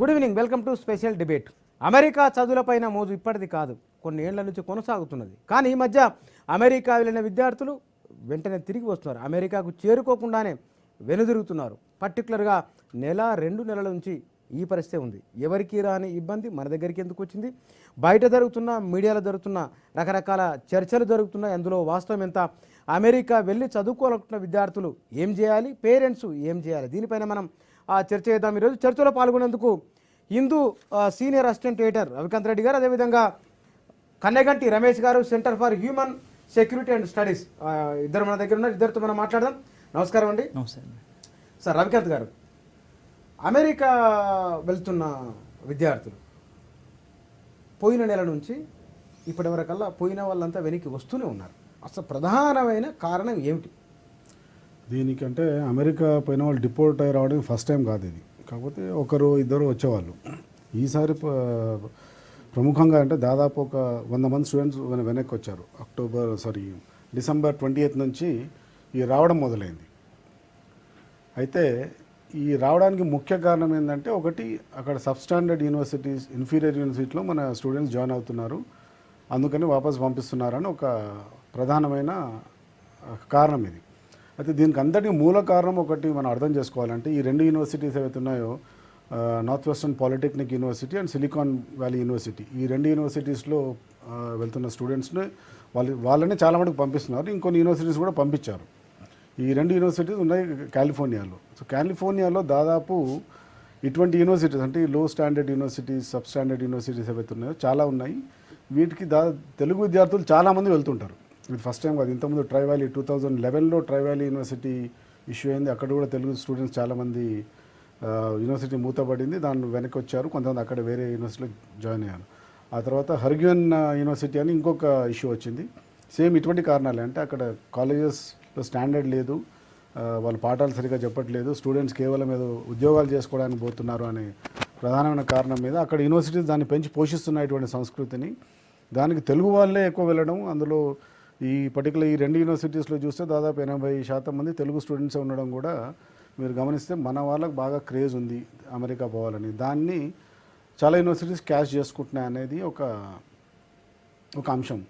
Good evening, welcome to special debate. America చదువులపైన మోజు ఇప్పటిది కాదు, కొన్ని ఏళ్ల నుంచి కొనసాగుతున్నది. కానీ ఈ మధ్య అమెరికా వెళ్ళిన విద్యార్థులు వెంటనే తిరిగి వస్తున్నారు. అమెరికాకు చేరుకోకుండానే వెనుదిరుగుతున్నారు. పర్టికులర్గా నెల 2 నెలల నుంచి ఈ పరిస్థితి ఉంది. ఎవరికి రాని ఇబ్బంది మన దగ్గరికి ఎందుకు వచ్చింది? బయట జరుగుతున్న, మీడియాలో జరుగుతున్న రకరకాల చర్చలు జరుగుతున్నాయి. అందులో వాస్తవం ఎంత? అమెరికా వెళ్ళి చదువుకోవాలనుకున్న విద్యార్థులు ఏం చేయాలి, పేరెంట్స్ ఏం చేయాలి? దీనిపైన మనం చర్చ చేద్దాం. ఈరోజు చర్చలో పాల్గొనేందుకు Hindu senior assistant editor Ravikanth Reddy garu, అదేవిధంగా Kanneganti Ramesh garu, centre for human security and studies, ఇద్దరు మన దగ్గర ఉన్నారు. ఇద్దరితో మనం మాట్లాడదాం. నమస్కారం అండి. నమస్తే సార్. రవికాంత్ గారు, అమెరికా వెళ్తున్న విద్యార్థులు పోయిన నెల నుంచి ఇప్పటివరకల్లా పోయిన వాళ్ళంతా వెనక్కి వస్తూనే ఉన్నారు. అసలు ప్రధానమైన కారణం ఏమిటి? దీనికంటే అమెరికా పోయిన వాళ్ళు డిపోర్ట్ అయ్యి రావడం ఫస్ట్ టైం కాదు ఇది. కాకపోతే ఒకరు ఇద్దరు వచ్చేవాళ్ళు. ఈసారి ప్రముఖంగా అంటే దాదాపు ఒక 100 మంది స్టూడెంట్స్ వెనక్కి వచ్చారు. డిసెంబర్ 28 నుంచి ఈ రావడం మొదలైంది. అయితే ఈ రావడానికి ముఖ్య కారణం ఏంటంటే, ఒకటి అక్కడ సబ్స్టాండర్డ్ యూనివర్సిటీస్, ఇన్ఫీరియర్ యూనివర్సిటీలో మన స్టూడెంట్స్ జాయిన్ అవుతున్నారు, అందుకని వాపస్ పంపిస్తున్నారని ఒక ప్రధానమైన కారణం ఇది. అయితే దీనికి అందరికీ మూల కారణం ఒకటి మనం అర్థం చేసుకోవాలంటే, ఈ 2 యూనివర్సిటీస్ ఏవైతే ఉన్నాయో, north western polytechnic university and silicon valley university, ఈ 2 యూనివర్సిటీస్లో వెళ్తున్న స్టూడెంట్స్ని వాళ్ళని చాలా మటుకు పంపిస్తున్నారు. ఇంకొన్ని యూనివర్సిటీస్ కూడా పంపించారు. ఈ 2 యూనివర్సిటీస్ ఉన్నాయి కాలిఫోర్నియాలో. సో కాలిఫోర్నియాలో దాదాపు ఇటువంటి యూనివర్సిటీస్ అంటే లో standard universities, sub standard universities ఏవైతే ఉన్నాయో చాలా ఉన్నాయి. వీటికి తెలుగు విద్యార్థులు చాలామంది వెళ్తుంటారు. ఇది ఫస్ట్ టైం కాదు. ఇంతకుముందు ట్రై వ్యాలీ 2011లో ట్రై వ్యాలీ యూనివర్సిటీ ఇష్యూ అయింది. అక్కడ కూడా తెలుగు స్టూడెంట్స్ చాలామంది యూనివర్సిటీ మూతపడింది, దాన్ని వెనక్కి వచ్చారు. కొంతమంది అక్కడ వేరే యూనివర్సిటీలో జాయిన్ అయ్యారు. ఆ తర్వాత హర్గ్యూన్ యూనివర్సిటీ అని ఇంకొక ఇష్యూ వచ్చింది. సేమ్ ఇటువంటి కారణాలే. అంటే అక్కడ కాలేజెస్లో స్టాండర్డ్ లేదు, వాళ్ళు పాఠాలు సరిగ్గా చెప్పట్లేదు, స్టూడెంట్స్ కేవలం ఏదో ఉద్యోగాలు చేసుకోవడానికి పోతున్నారు అనే ప్రధానమైన కారణం మీద అక్కడ యూనివర్సిటీస్ దాన్ని పెంచి పోషిస్తున్నటువంటి సంస్కృతిని, దానికి తెలుగు వాళ్ళే ఎక్కువ వెళ్ళడం. అందులో ఈ పర్టికులర్ ఈ 2 యూనివర్సిటీస్లో చూస్తే దాదాపు 80% మంది తెలుగు స్టూడెంట్సే ఉండడం కూడా మీరు గమనిస్తే మన వాళ్ళకి బాగా క్రేజ్ ఉంది అమెరికా పోవాలని. దాన్ని చాలా యూనివర్సిటీస్ క్యాష్ చేసుకుంటున్నాయి అనేది ఒక అంశం.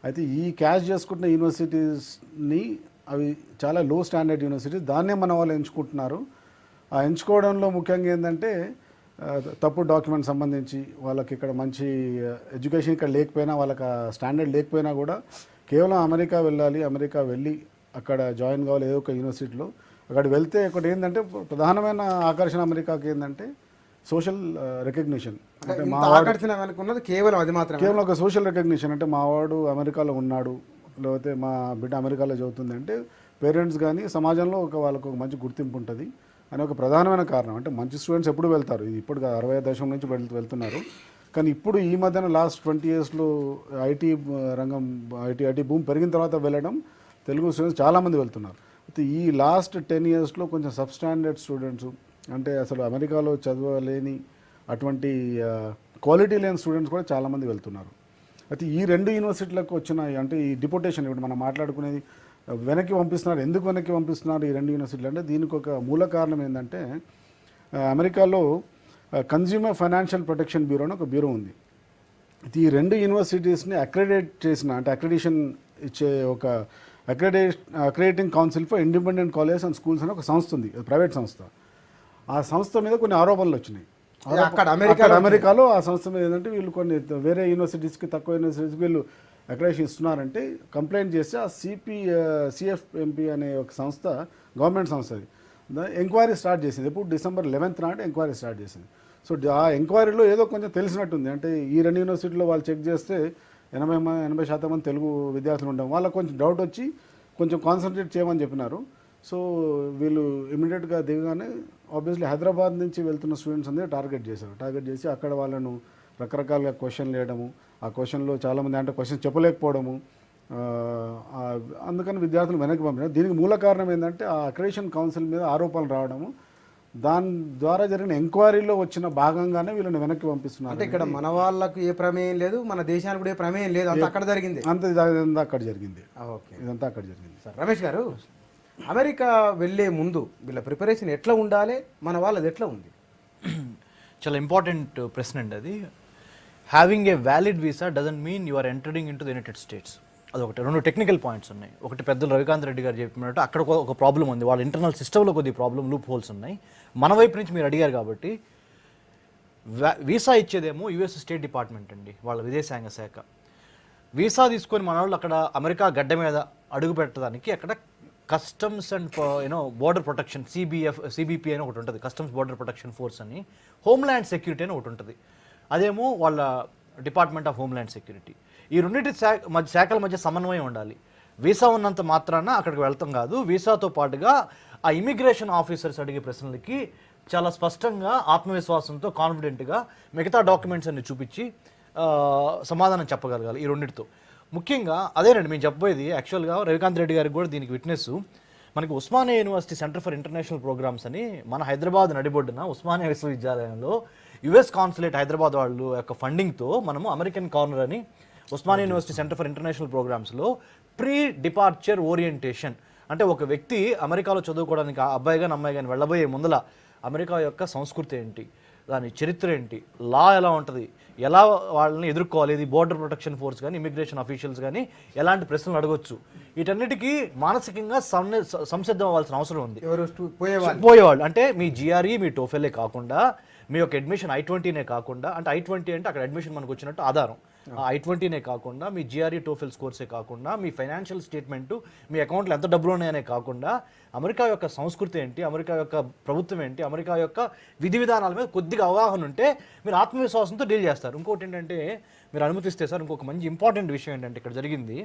అయితే ఈ క్యాష్ చేసుకుంటున్న యూనివర్సిటీస్ని, అవి చాలా లో స్టాండర్డ్ యూనివర్సిటీస్, దాన్నే మన వాళ్ళు ఎంచుకుంటున్నారు. ఆ ఎంచుకోవడంలో ముఖ్యంగా ఏంటంటే, తప్పుడు డాక్యుమెంట్ సంబంధించి వాళ్ళకి ఇక్కడ మంచి ఎడ్యుకేషన్ ఇక్కడ లేకపోయినా, వాళ్ళకి స్టాండర్డ్ లేకపోయినా కూడా కేవలం అమెరికా వెళ్ళాలి, అమెరికా వెళ్ళి అక్కడ జాయిన్ కావాలి ఏదో ఒక యూనివర్సిటీలో. అక్కడ వెళ్తే ఒకటి ఏంటంటే, ప్రధానమైన ఆకర్షణ అమెరికాకి ఏంటంటే సోషల్ రికగ్నిషన్. అంటే కేవలం ఒక సోషల్ రికగ్నిషన్. అంటే మావాడు అమెరికాలో ఉన్నాడు, లేకపోతే మా బిడ్డ అమెరికాలో చదువుతుంది అంటే పేరెంట్స్ కానీ సమాజంలో వాళ్ళకు ఒక మంచి గుర్తింపు ఉంటుంది అని ఒక ప్రధానమైన కారణం. అంటే మంచి స్టూడెంట్స్ ఎప్పుడు వెళ్తారు, ఇది ఇప్పుడు 60 దశకం నుంచి వెళ్తున్నారు. కానీ ఇప్పుడు ఈ మధ్యన లాస్ట్ 20 ఇయర్స్లో ఐటీ రంగం, ఐటీ భూమి పెరిగిన తర్వాత వెళ్ళడం తెలుగు స్టూడెంట్స్ చాలామంది వెళ్తున్నారు. అయితే ఈ లాస్ట్ 10 ఇయర్స్లో కొంచెం సబ్స్టాండర్డ్ స్టూడెంట్స్, అంటే అసలు అమెరికాలో చదవలేని అటువంటి క్వాలిటీ లేని స్టూడెంట్స్ కూడా చాలామంది వెళ్తున్నారు. అయితే ఈ 2 యూనివర్సిటీలకు వచ్చిన అంటే ఈ డిపోటేషన్, ఇప్పుడు మనం మాట్లాడుకునేది వెనక్కి పంపిస్తున్నారు. ఎందుకు వెనక్కి పంపిస్తున్నారు ఈ 2 యూనివర్సిటీలు అంటే, దీనికి ఒక మూల కారణం ఏంటంటే, అమెరికాలో కన్జ్యూమర్ ఫైనాన్షియల్ ప్రొటెక్షన్ బ్యూరో అని ఒక బ్యూరో ఉంది. ఈ 2 యూనివర్సిటీస్ని అక్రెడిట్ చేసిన, అంటే అక్రెడిషన్ ఇచ్చే ఒక accrediting council for independent colleges and schools అని ఒక సంస్థ ఉంది, ప్రైవేట్ సంస్థ. ఆ సంస్థ మీద కొన్ని ఆరోపణలు వచ్చినాయి అమెరికాలో. ఆ సంస్థ మీద ఏంటంటే, వీళ్ళు కొన్ని వేరే యూనివర్సిటీస్కి, తక్కువ యూనివర్సిటీస్కి వీళ్ళు అక్రెడిషన్ ఇస్తున్నారంటే కంప్లైంట్ చేస్తే ఆ సిఎఫ్ఎంపి అనే ఒక సంస్థ, గవర్నమెంట్ సంస్థ, ఎంక్వైరీ స్టార్ట్ చేసింది. ఇప్పుడు డిసెంబర్ 11th నాటి ఎంక్వైరీ స్టార్ట్ చేసింది. సో ఆ ఎంక్వైరీలో ఏదో కొంచెం తెలిసినట్టుంది. అంటే ఈ 2 యూనివర్సిటీలో వాళ్ళు చెక్ చేస్తే 80% మంది తెలుగు విద్యార్థులు ఉండడం, వాళ్ళకు కొంచెం డౌట్ వచ్చి కొంచెం కాన్సన్ట్రేట్ చేయమని చెప్పినారు. సో వీళ్ళు ఇమీడియట్గా దిగగానే ఆబ్వియస్లీ హైదరాబాద్ నుంచి వెళ్తున్న స్టూడెంట్స్ అందరూ టార్గెట్ చేసి అక్కడ వాళ్ళను రకరకాలుగా క్వశ్చన్లు వేయడము, ఆ క్వశ్చన్లో చాలామంది అంటే క్వశ్చన్ చెప్పలేకపోవడము, అందుకని విద్యార్థులు వెనక్కి పంపినారు. దీనికి మూల కారణం ఏంటంటే, ఆ అక్రెడిషన్ కౌన్సిల్ మీద ఆరోపణలు రావడము, దాని ద్వారా జరిగిన ఎంక్వైరీలో వచ్చిన భాగంగానే వీళ్ళని వెనక్కి పంపిస్తున్నారు. అంటే ఇక్కడ మన వాళ్ళకు ఏ ప్రమేయం లేదు, మన దేశానికి కూడా ఏ ప్రమేయం లేదు, అంతా అక్కడ జరిగింది. ఇదంతా అక్కడ జరిగింది. ఓకే, ఇదంతా అక్కడ జరిగింది. సార్ రమేష్ గారు, అమెరికా వెళ్ళే ముందు వీళ్ళ ప్రిపరేషన్ ఎట్లా ఉండాలి, మన వాళ్ళది ఎట్లా ఉంది? చాలా ఇంపార్టెంట్ ప్రశ్న అండి అది. Having a valid visa doesn't mean you are entering into the United States. అదొకటి. రెండు టెక్నికల్ పాయింట్స్ ఉన్నాయి. ఒకటి పెద్దలు రవికాంత్ రెడ్డి గారు చెప్పినట్టు అక్కడ ఒక ప్రాబ్లం ఉంది, వాళ్ళ ఇంటర్నల్ సిస్టంలో కొద్ది ప్రాబ్లం, లూప్ హోల్స్ ఉన్నాయి. మన వైపు నుంచి మీరు అడిగారు కాబట్టి వీసా ఇచ్చేదేమో యుఎస్ స్టేట్ డిపార్ట్మెంట్ అండి, వాళ్ళ విదేశాంగ శాఖ. వీసా తీసుకొని మన వాళ్ళు అక్కడ అమెరికా గడ్డ మీద అడుగు పెట్టడానికి అక్కడ customs and border protection CBP అని ఒకటి ఉంటుంది, కస్టమ్స్ బోర్డర్ ప్రొటెక్షన్ ఫోర్స్ అని, హోమ్ల్యాండ్ సెక్యూరిటీ అని ఒకటి ఉంటుంది, అదేమో వాళ్ళ డిపార్ట్మెంట్ ఆఫ్ హోమ్ల్యాండ్ సెక్యూరిటీ. ఈ రెండింటి శాఖల మధ్య సమన్వయం ఉండాలి. వీసా ఉన్నంత మాత్రాన అక్కడికి వెళ్తాం కాదు. వీసాతో పాటుగా ఆ ఇమిగ్రేషన్ ఆఫీసర్స్ అడిగే ప్రశ్నలకి చాలా స్పష్టంగా, ఆత్మవిశ్వాసంతో, కాన్ఫిడెంట్గా మిగతా డాక్యుమెంట్స్ అన్ని చూపించి సమాధానం చెప్పగలగాలి ఈ రెండింటితో. ముఖ్యంగా అదేనండి మేము చెప్పబోయేది. యాక్చువల్గా రవికాంత్ రెడ్డి గారికి కూడా దీనికి విట్నెస్. మనకి Osmania university centre for international programmes అని మన హైదరాబాద్ నడిబొడ్డున ఉస్మానియా విశ్వవిద్యాలయంలో యుఎస్ కాన్సులేట్ హైదరాబాద్ వాళ్ళు యొక్క ఫండింగ్తో మనము అమెరికన్ కార్నర్ అని Osmania university centre for international ప్రోగ్రామ్స్లో ప్రీ డిపార్చర్ ఓరియంటేషన్, అంటే ఒక వ్యక్తి అమెరికాలో చదువుకోవడానికి అబ్బాయి కానీ అమ్మాయి కానీ వెళ్ళబోయే ముందల అమెరికా యొక్క సంస్కృతి ఏంటి, దాని చరిత్ర ఏంటి, లా ఎలా ఉంటుంది, ఎలా వాళ్ళని ఎదుర్కోవాలి, ఇది బోర్డర్ ప్రొటెక్షన్ ఫోర్స్ కానీ ఇమిగ్రేషన్ అఫీషియల్స్ కానీ ఎలాంటి ప్రశ్నలు అడగొచ్చు, వీటన్నిటికీ మానసికంగా సంసిద్ధం అవ్వాల్సిన అవసరం ఉంది. పోయేవాళ్ళు అంటే మీ జిఆర్ఈ, మీ టోఫెలే కాకుండా, మీ యొక్క అడ్మిషన్ I-20నే కాకుండా, అంటే I-20 అంటే అక్కడ అడ్మిషన్ మనకు వచ్చినట్టు ఆధారం, I-20నే కాకుండా, మీ జిఆర్ఈ టోఫెల్ స్కోర్సే కాకుండా, మీ ఫైనాన్షియల్ స్టేట్మెంటు, మీ అకౌంట్లో ఎంత డబ్బులు ఉన్నాయనే కాకుండా, అమెరికా యొక్క సంస్కృతి ఏంటి, అమెరికా యొక్క ప్రభుత్వం ఏంటి, అమెరికా యొక్క విధి విధానాల మీద కొద్దిగా అవగాహన ఉంటే మీరు ఆత్మవిశ్వాసంతో డీల్ చేస్తారు. ఇంకోటి ఏంటంటే, మీరు అనుమతిస్తే సార్, ఇంకొక మంచి ఇంపార్టెంట్ విషయం ఏంటంటే ఇక్కడ జరిగింది,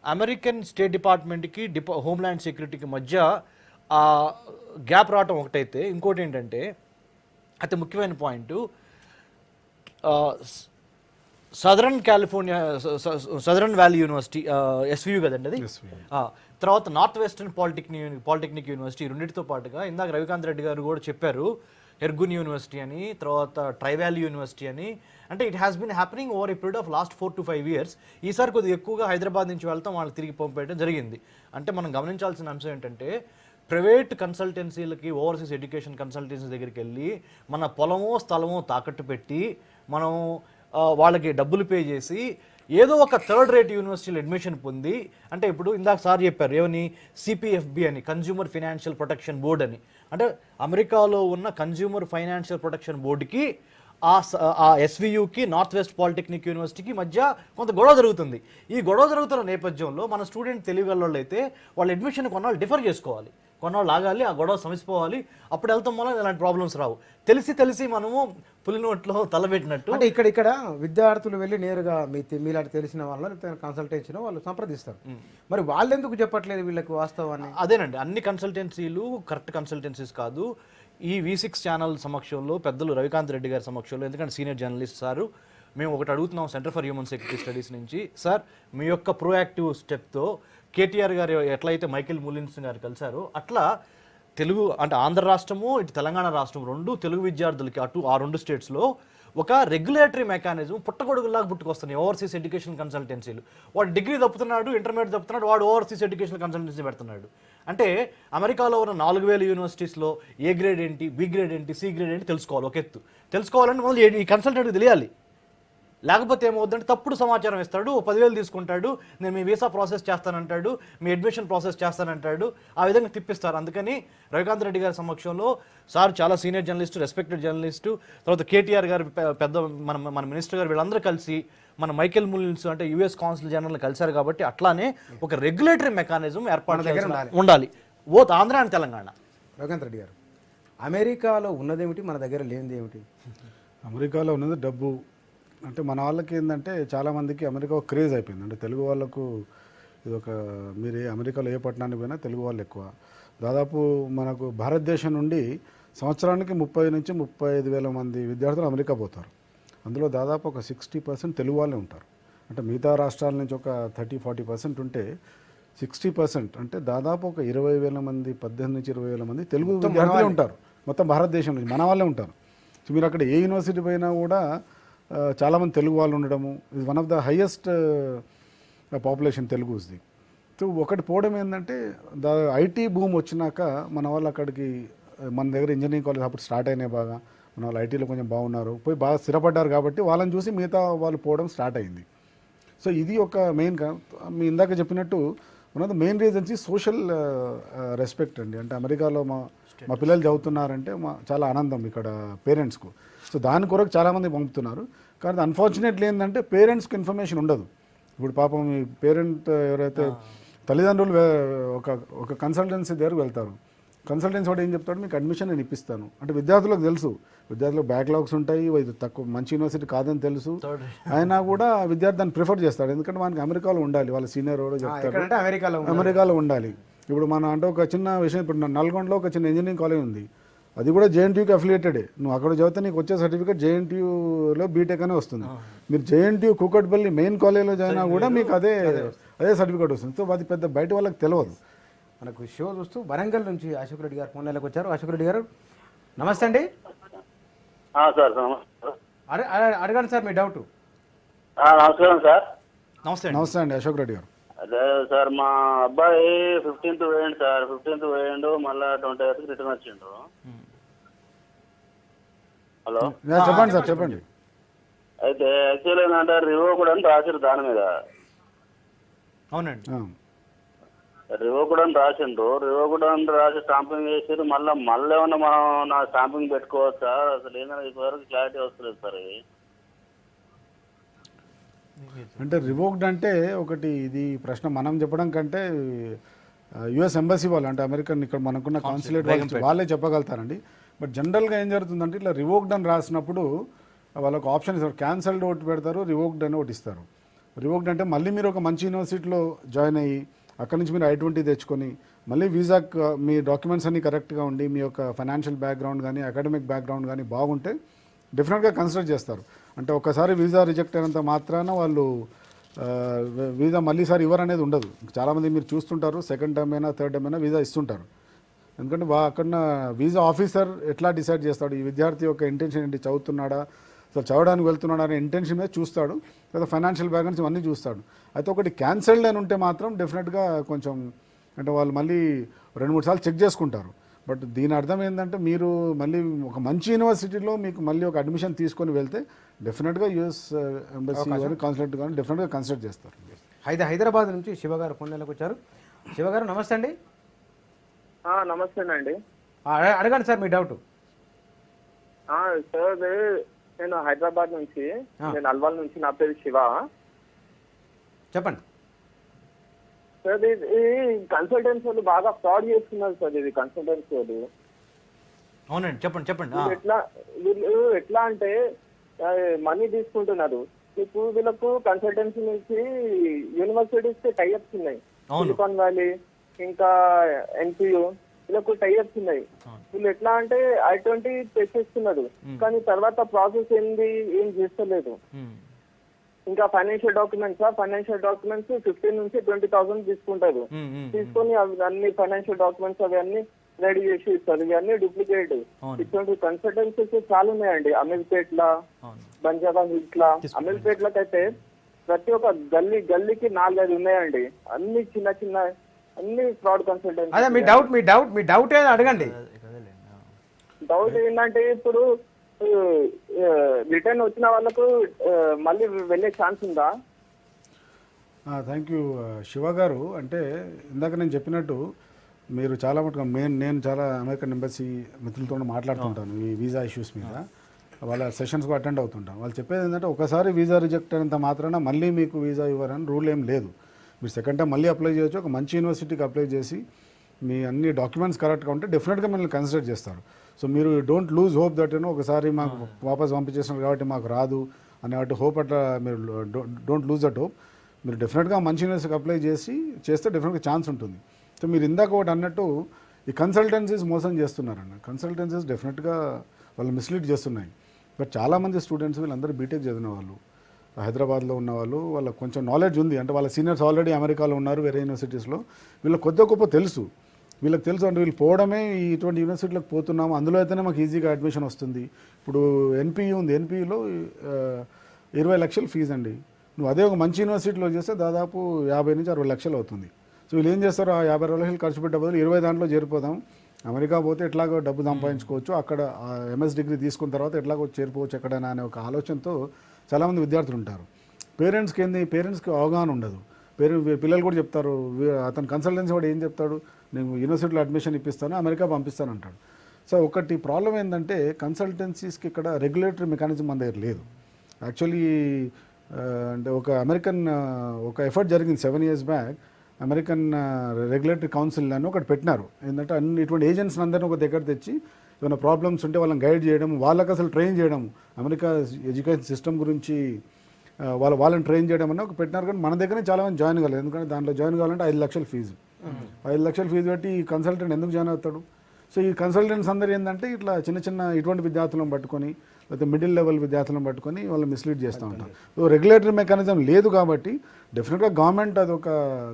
అమెరికన్ స్టేట్ డిపార్ట్మెంట్కి హోమ్ల్యాండ్ సెక్యూరిటీకి మధ్య ఆ గ్యాప్ రావటం ఒకటైతే, ఇంకోటి ఏంటంటే అతి ముఖ్యమైన point, southern California southern valley university SVU కదండి అది, తర్వాత నార్త్ వెస్టర్న్ పాలిటెక్నిక్ యూనివర్సిటీ, రెండింటితో పాటుగా ఇందాక రవికాంత్ రెడ్డి గారు కూడా చెప్పారు ఎర్గున్ యూనివర్సిటీ అని, తర్వాత ట్రైవాలీ యూనివర్సిటీ అని. అంటే it has been happening over a period of last 4 to 5 years. ఈసారి కొద్దిగా ఎక్కువగా హైదరాబాద్ నుంచి వెళ్తాం, వాళ్ళకి తిరిగి పంపేయడం జరిగింది. అంటే మనం గమనించాల్సిన అంశం ఏంటంటే, ప్రైవేట్ కన్సల్టెన్సీలకి, ఓవర్సీస్ ఎడ్యుకేషన్ కన్సల్టెన్సీ దగ్గరికి వెళ్ళి మన పొలమో స్థలమో తాకట్టు పెట్టి మనం వాళ్ళకి డబ్బులు పే చేసి ఏదో ఒక థర్డ్ రేట్ యూనివర్సిటీలో అడ్మిషన్ పొంది, అంటే ఇప్పుడు ఇందాక సార్ చెప్పారు ఏమని, CPFB అని, కన్జ్యూమర్ ఫైనాన్షియల్ ప్రొటెక్షన్ బోర్డ్ అని, అంటే అమెరికాలో ఉన్న కన్జ్యూమర్ ఫైనాన్షియల్ ప్రొటెక్షన్ బోర్డుకి ఆ SVUకి, నార్త్ వెస్ట్ పాలిటెక్నిక్ యూనివర్సిటీకి మధ్య కొంత గొడవ జరుగుతుంది. ఈ గొడవ జరుగుతున్న నేపథ్యంలో మన స్టూడెంట్ తెలివిగల అయితే వాళ్ళ అడ్మిషన్ కొన్నాళ్ళు డిఫర్ చేసుకోవాలి, కొన్నాళ్ళు ఆగాలి, ఆ గొడవ సమసిపోవాలి, అప్పుడు వెళ్తాం వల్ల ఇలాంటి ప్రాబ్లమ్స్ రావు. తెలిసి మనము పులినోట్లో తలబెట్టినట్టు. అంటే ఇక్కడ విద్యార్థులు వెళ్ళి నేరుగా మీలాంటి తెలిసిన వాళ్ళని కన్సల్టెన్సీ వాళ్ళు సంప్రదిస్తారు, మరి వాళ్ళు ఎందుకు చెప్పట్లేదు వీళ్ళకి వాస్తవాన్ని? అదేనండి, అన్ని కన్సల్టెన్సీలు కరెక్ట్ కన్సల్టెన్సీస్ కాదు. ఈ V6 ఛానల్ సమక్షంలో, పెద్దలు రవికాంత్ రెడ్డి గారి సమక్షంలో, ఎందుకంటే సీనియర్ జర్నలిస్ట్ సారు, మేము ఒకటి అడుగుతున్నాం centre for human security studies నుంచి, సార్ మీ యొక్క ప్రోయాక్టివ్ స్టెప్తో KTR గారు ఎట్లయితే మైకేల్ ములిన్స్ గారు కలిశారో అట్లా తెలుగు, అంటే ఆంధ్ర రాష్ట్రము ఇటు తెలంగాణ రాష్ట్రం రెండు తెలుగు విద్యార్థులకి ఆ రెండు స్టేట్స్లో ఒక రెగ్యులేటరీ మెకానిజం పుట్టగొడుగులాగా పుట్టుకొస్తున్నాయి ఓవర్సీస్ ఎడ్యుకేషన్ కన్సల్టెన్సీలు. వాడు డిగ్రీ తప్పుతున్నాడు, ఇంటర్మీడియట్ తప్పుతున్నాడు, వాడు ఓవర్సీస్ ఎడ్యుకేషన్ కన్సల్టెన్సీ పెడుతున్నాడు. అంటే అమెరికాలో ఉన్న 4000 యూనివర్సిటీస్లో ఏ గ్రేడ్ ఏంటి, B గ్రేడ్ ఏంటి, C గ్రేడ్ ఏంటి తెలుసుకోవాలి. ఒక ఎత్తు తెలుసుకోవాలంటే మొదలు ఈ కన్సల్టెంట్కి తెలియాలి. లేకపోతే ఏమవుతుందంటే తప్పుడు సమాచారం ఇస్తాడు, 10,000 తీసుకుంటాడు, నేను మీ వీసా ప్రాసెస్ చేస్తానంటాడు, మీ అడ్మిషన్ ప్రాసెస్ చేస్తానంటాడు, ఆ విధంగా తిప్పిస్తారు. అందుకని రవికాంత్ రెడ్డి గారి సమక్షంలో సార్ చాలా సీనియర్ జర్నలిస్టు, రెస్పెక్టెడ్ జర్నలిస్టు, తర్వాత KTR గారు పెద్ద మన మినిస్టర్ గారు, వీళ్ళందరూ కలిసి మన మైకేల్ ములిన్స్ అంటే US కాన్సుల్ జనరల్ కలిశారు. కాబట్టి అట్లానే ఒక రెగ్యులేటరీ మెకానిజం ఏర్పాటు ఉండాలి ఓత్ ఆంధ్ర అండ్ తెలంగాణ. రవికాంత్ రెడ్డి గారు, అమెరికాలో ఉన్నదేమిటి, మన దగ్గర లేనిది ఏమిటి? అమెరికాలో ఉన్నది డబ్బు. అంటే మన వాళ్ళకి ఏంటంటే చాలామందికి అమెరికా ఒక క్రేజ్ అయిపోయింది. అంటే తెలుగు వాళ్ళకు ఇది ఒక, మీరు అమెరికాలో ఏ పట్టణానికి పోయినా తెలుగు వాళ్ళు ఎక్కువ. దాదాపు మనకు భారతదేశం నుండి సంవత్సరానికి 30 నుంచి 35,000 మంది విద్యార్థులు అమెరికా పోతారు. అందులో దాదాపు ఒక 60% తెలుగు వాళ్ళే ఉంటారు. అంటే మిగతా రాష్ట్రాల నుంచి ఒక 30-40% ఉంటే 60% అంటే దాదాపు ఒక 20,000 మంది, 18 నుంచి 20,000 మంది తెలుగు విద్యార్థులే ఉంటారు మొత్తం భారతదేశం నుంచి, మన వాళ్ళే ఉంటారు. సో మీరు అక్కడ ఏ యూనివర్సిటీ పోయినా కూడా చాలామంది తెలుగు వాళ్ళు ఉండడము, ఇది one of the highest population తెలుగుది. సో ఒకటి పోవడం ఏంటంటే IT బూమ్ వచ్చినాక మన వాళ్ళు అక్కడికి, మన దగ్గర ఇంజనీరింగ్ కాలేజ్ అప్పుడు స్టార్ట్ అయినాయి బాగా, మన వాళ్ళు ఐటీలో కొంచెం బాగున్నారు, పోయి బాగా స్థిరపడ్డారు కాబట్టి వాళ్ళని చూసి మిగతా వాళ్ళు పోవడం స్టార్ట్ అయింది. సో ఇది ఒక మెయిన్ మీ ఇందాక చెప్పినట్టు one of the main reasons ఈ సోషల్ రెస్పెక్ట్ అండి. అంటే అమెరికాలో మా పిల్లలు చదువుతున్నారంటే చాలా ఆనందం ఇక్కడ పేరెంట్స్కు. సో దాని కొరకు చాలామంది పంపుతున్నారు. కానీ అన్ఫార్చునేట్లీ ఏంటంటే పేరెంట్స్కి ఇన్ఫర్మేషన్ ఉండదు. ఇప్పుడు పాపం మీ పేరెంట్ ఎవరైతే తల్లిదండ్రులు ఒక కన్సల్టెన్సీ దగ్గరకు వెళ్తారు. కన్సల్టెన్సీ వాడు ఏం చెప్తాడు, మీకు అడ్మిషన్ నేను ఇప్పిస్తాను అంటే విద్యార్థులకు తెలుసు, విద్యార్థులకు బ్యాక్లాగ్స్ ఉంటాయి, ఇది తక్కువ మంచి యూనివర్సిటీ కాదని తెలుసు, అయినా కూడా విద్యార్థి దాన్ని ప్రిఫర్ చేస్తాడు. ఎందుకంటే మనకి అమెరికాలో ఉండాలి, వాళ్ళ సీనియర్ కూడా చెప్తాడు అమెరికాలో ఉండాలి. ఇప్పుడు మన అంటే ఒక చిన్న విషయం, ఇప్పుడు నల్గొండలో ఒక చిన్న ఇంజనీరింగ్ కాలేజ్ ఉంది, అది కూడా జేఎన్టీయూకి అఫిలియేటెడే. నువ్వు అక్కడ చదివితే నీకు వచ్చే సర్టిఫికేట్ జేఎన్టీయూలో బీటెక్ అనే వస్తుంది. మీరు జేఎన్టీయూ కూకట్పల్లి మెయిన్ కాలేజ్లో చదివినా కూడా మీకు అదే సర్టిఫికేట్ వస్తుంది. సో అది పెద్ద బయట వాళ్ళకి తెలియదు. మనకు షో చూస్తూ వరంగల్ నుంచి అశోక్ రెడ్డి గారు ఫోన్ లైన్లోకి వచ్చారు. అశోక్ రెడ్డి గారు నమస్తే అండి. సార్ అడగండి సార్ మీ డౌట్. నమస్కారం సార్. నమస్తే అండి అశోక్ రెడ్డి గారు. అదే సార్, మా అబ్బాయి 15th పోయిండు సార్. 15th పోయిండు, మళ్ళీ 28th రిటర్న్ వచ్చిండు. హలో చెప్పండి సార్, చెప్పండి. అయితే యాక్చువల్ ఏంటంటే రివోకుడ్ అని రాసిరు దాని మీద. అవునండి, రివోకుడ్ అని రాసిండ్రు. రివోకుడ్ అని రాసి స్టాంపింగ్ చేసారు. మళ్ళీ ఏమన్నా మనం నా స్టాంపింగ్ పెట్టుకోవచ్చా? అసలు ఏంటంటే ఇప్పటివరకు క్లారిటీ వస్తలేదు సార్. అంటే రివోక్డ్ అంటే ఒకటి ఇది ప్రశ్న మనం చెప్పడం కంటే యుఎస్ ఎంబసీ వాళ్ళు, అంటే అమెరికన్ ఇక్కడ మనకున్న కాన్సులేట్ వాళ్ళే చెప్పగలుగుతారండి. బట్ జనరల్గా ఏం జరుగుతుందంటే ఇట్లా రివోక్డ్ అని రాసినప్పుడు వాళ్ళకు ఆప్షన్ ఇస్తారు, క్యాన్సల్డ్ ఒకటి పెడతారు, రివోక్డ్ అని ఒకటి ఇస్తారు. రివోక్డ్ అంటే మళ్ళీ మీరు ఒక మంచి యూనివర్సిటీలో జాయిన్ అయ్యి అక్కడి నుంచి మీరు I-20 తెచ్చుకొని మళ్ళీ వీసాకి మీ డాక్యుమెంట్స్ అన్నీ కరెక్ట్గా ఉండి మీ యొక్క ఫైనాన్షియల్ బ్యాక్గ్రౌండ్ కానీ అకాడమిక్ బ్యాక్గ్రౌండ్ కానీ బాగుంటే డెఫినెట్గా కన్సిడర్ చేస్తారు. అంటే ఒకసారి వీసా రిజెక్ట్ అయినంత మాత్రాన వాళ్ళు వీసా మళ్ళీసారి ఇవ్వరు అనేది ఉండదు. చాలామంది మీరు చూస్తుంటారు, సెకండ్ టర్మ్ అయినా థర్డ్ టర్మ్ అయినా వీసా ఇస్తుంటారు. ఎందుకంటే అక్కడ వీసా ఆఫీసర్ ఎట్లా డిసైడ్ చేస్తాడు ఈ విద్యార్థి యొక్క ఇంటెన్షన్ ఏంటి, చదువుతున్నాడా, అసలు చదవడానికి వెళ్తున్నాడా అనే ఇంటెన్షన్ మీద చూస్తాడు, లేదా ఫైనాన్షియల్ బ్యాక్గ్రౌండ్స్ ఇవన్నీ చూస్తాడు. అయితే ఒకటి క్యాన్సల్డ్ అని ఉంటే మాత్రం డెఫినెట్గా కొంచెం అంటే వాళ్ళు మళ్ళీ 2-3 సార్లు చెక్ చేసుకుంటారు. బట్ దీని అర్థం ఏంటంటే మీరు మళ్ళీ ఒక మంచి యూనివర్సిటీలో మీకు మళ్ళీ ఒక అడ్మిషన్ తీసుకొని వెళ్తే డెఫినెట్గా యుఎస్ ఎంబసీ కానీ కాన్సులేట్ కానీ డెఫినెట్గా కన్సిడర్ చేస్తారు. హైదరాబాద్ నుంచి శివ గారు ఫోన్ లైన్లోకి వచ్చారు. శివ గారు నమస్తే అండి. నమస్తేనండి. అడగండి సార్ మీ డౌట్. సార్ నేను హైదరాబాద్ నుంచి, నేను అల్వాల్ నుంచి, నా పేరు శివ. చెప్పండి సార్. ఇది కన్సల్టెన్సీ వాళ్ళు బాగా ఫ్రాడ్ చేస్తున్నారు సార్. ఇది కన్సల్టెన్సీ వాళ్ళు. అవునండి, చెప్పండి. వీళ్ళు ఎట్లా అంటే మనీ తీసుకుంటున్నారు. ఇప్పుడు వీళ్ళకు కన్సల్టెన్సీ నుంచి యూనివర్సిటీస్ టైఅప్స్ ఉన్నాయి. సిలికాన్ వ్యాలీ ఇంకా ఎన్పియు వీళ్ళకు టైఅప్స్ ఉన్నాయి. వీళ్ళు ఎట్లా అంటే I-20 తెచ్చేస్తున్నారు, కానీ తర్వాత ప్రాసెస్ ఏం చేస్తలేదు. ఇంకా ఫైనాన్షియల్ డాక్యుమెంట్స్ 15 నుంచి 20,000 తీసుకుంటారు. తీసుకొని అన్ని ఫైనాన్షియల్ డాక్యుమెంట్స్ అవి అన్ని రెడీ చేసి ఇస్తారు. ఇవన్నీ డూప్లికేట్. ఇటువంటి కన్సల్టెన్సీస్ చాలా ఉన్నాయండి. అమీర్పేట్ల, బంజారా హిల్స్ లా. అమీర్పేట్లకి అయితే ప్రతి ఒక్క గల్లీకి 4-5 ఉన్నాయండి. అన్ని చిన్న అన్ని ఫ్రాడ్ కన్సల్టెన్సీ. అదే మీ డౌట్ ఏదో అడగండి. డౌట్ ఏంటంటే ఇప్పుడు రిటర్న్ వచ్చిన వాళ్ళకు మళ్ళీ వెళ్ళే ఛాన్స్ ఉందా? థ్యాంక్ యూ శివ గారు. అంటే ఇందాక నేను చెప్పినట్టు మీరు చాలా మటుకు నేను చాలా అమెరికన్ ఎంబసీ మిత్రులతో మాట్లాడుతుంటాను ఈ వీసా ఇష్యూస్ మీద. వాళ్ళ సెషన్స్కు అటెండ్ అవుతుంటాను. వాళ్ళు చెప్పేది ఏంటంటే ఒకసారి వీసా రిజెక్ట్ అయినంత మాత్రాన మళ్ళీ మీకు వీసా ఇవ్వరని రూల్ ఏం లేదు. మీరు సెకండ్ టైం మళ్ళీ అప్లై చేయొచ్చు. ఒక మంచి యూనివర్సిటీకి అప్లై చేసి మీ అన్ని డాక్యుమెంట్స్ కరెక్ట్గా ఉంటే డెఫినెట్గా మిమ్మల్ని కన్సిడర్ చేస్తారు. సో మీరు డోంట్ లూజ్ హోప్ దట్ ఒకసారి మాకు వాపస్ పంపించేస్తున్నారు కాబట్టి మాకు రాదు అనే హోప్ అట్లా మీరు డోంట్ లూజ్ దట్ హోప్. మీరు డెఫినెట్గా మంచి యూనివర్సిటీకి అప్లై చేస్తే డెఫినెట్గా ఛాన్స్ ఉంటుంది. సో మీరు ఇందాక ఒకటి అన్నట్టు ఈ కన్సల్టెన్సీస్ మోసం చేస్తున్నారన్న. కన్సల్టెన్సీస్ డెఫినెట్గా వాళ్ళు మిస్లీడ్ చేస్తున్నాయి. బట్ చాలామంది స్టూడెంట్స్ వీళ్ళందరూ బీటెక్ చదివిన వాళ్ళు, హైదరాబాద్లో ఉన్న వాళ్ళు, వాళ్ళకి కొంచెం నాలెడ్జ్ ఉంది. అంటే వాళ్ళ సీనియర్స్ ఆల్రెడీ అమెరికాలో ఉన్నారు, వేరే యూనివర్సిటీస్లో. వీళ్ళకి కొద్ది గొప్ప తెలుసు. వీళ్ళకి తెలుసు అంటే వీళ్ళు పోవడమే ఇటువంటి యూనివర్సిటీలకు పోతున్నాము, అందులో అయితేనే మాకు ఈజీగా అడ్మిషన్ వస్తుంది. ఇప్పుడు ఎన్పియూ ఉంది, ఎన్పియూలో 20 లక్షలు ఫీజు అండి. నువ్వు అదే ఒక మంచి యూనివర్సిటీలో చేస్తే దాదాపు 50 నుంచి 60 లక్షలు అవుతుంది. సో వీళ్ళు ఏం చేస్తారు, ఆ 50 లక్షలు ఖర్చు పెట్టే బదులు 20 దాంట్లో చేరిపోదాం, అమెరికా పోతే ఎట్లాగో డబ్బు సంపాదించుకోవచ్చు, అక్కడ ఎంఎస్ డిగ్రీ తీసుకున్న తర్వాత ఎట్లాగో చేరిపోవచ్చు ఎక్కడైనా అనే ఒక ఆలోచనతో చాలామంది విద్యార్థులు ఉంటారు. పేరెంట్స్కి అవగాహన ఉండదు. పిల్లలు కూడా చెప్తారు, అతను కన్సల్టెన్సీ వాడు ఏం చెప్తాడు, నేను యూనివర్సిటీలో అడ్మిషన్ ఇప్పిస్తాను, అమెరికా పంపిస్తాను అంటాడు. సో ఒకటి ప్రాబ్లం ఏంటంటే కన్సల్టెన్సీస్కి ఇక్కడ రెగ్యులేటరీ మెకానిజం మన దగ్గర లేదు. యాక్చువల్లీ అంటే ఒక ఎఫర్ట్ జరిగింది 7 years back. American regulatory council అని ఒకటి పెట్టినారు. ఏంటంటే ఇటువంటి ఏజెంట్స్ అందరినీ ఒక దగ్గర తెచ్చి ఏమైనా ప్రాబ్లమ్స్ ఉంటే వాళ్ళని గైడ్ చేయడం, వాళ్ళకి అసలు ట్రైన్ చేయడం, అమెరికా ఎడ్యుకేషన్ సిస్టమ్ గురించి వాళ్ళని ట్రైన్ చేయడం అని ఒక పెట్టినారు. కానీ మన దగ్గరనే చాలామంది జాయిన్ కాలేదు. ఎందుకంటే దాంట్లో జాయిన్ కావాలంటే 5 లక్షల ఫీజు, 5 లక్షల ఫీజు పెట్టి ఈ కన్సల్టెంట్ ఎందుకు జాయిన్ అవుతాడు? సో ఈ కన్సల్టెంట్స్ అందరూ ఏంటంటే ఇట్లా చిన్న ఇటువంటి విద్యార్థులను పట్టుకొని, లేకపోతే మిడిల్ లెవెల్ విద్యార్థులను పట్టుకొని వాళ్ళు మిస్లీడ్ చేస్తూ ఉంటారు. సో రెగ్యులేటరీ మెకానిజం లేదు కాబట్టి డెఫినెట్గా గవర్నమెంట్ అది ఒక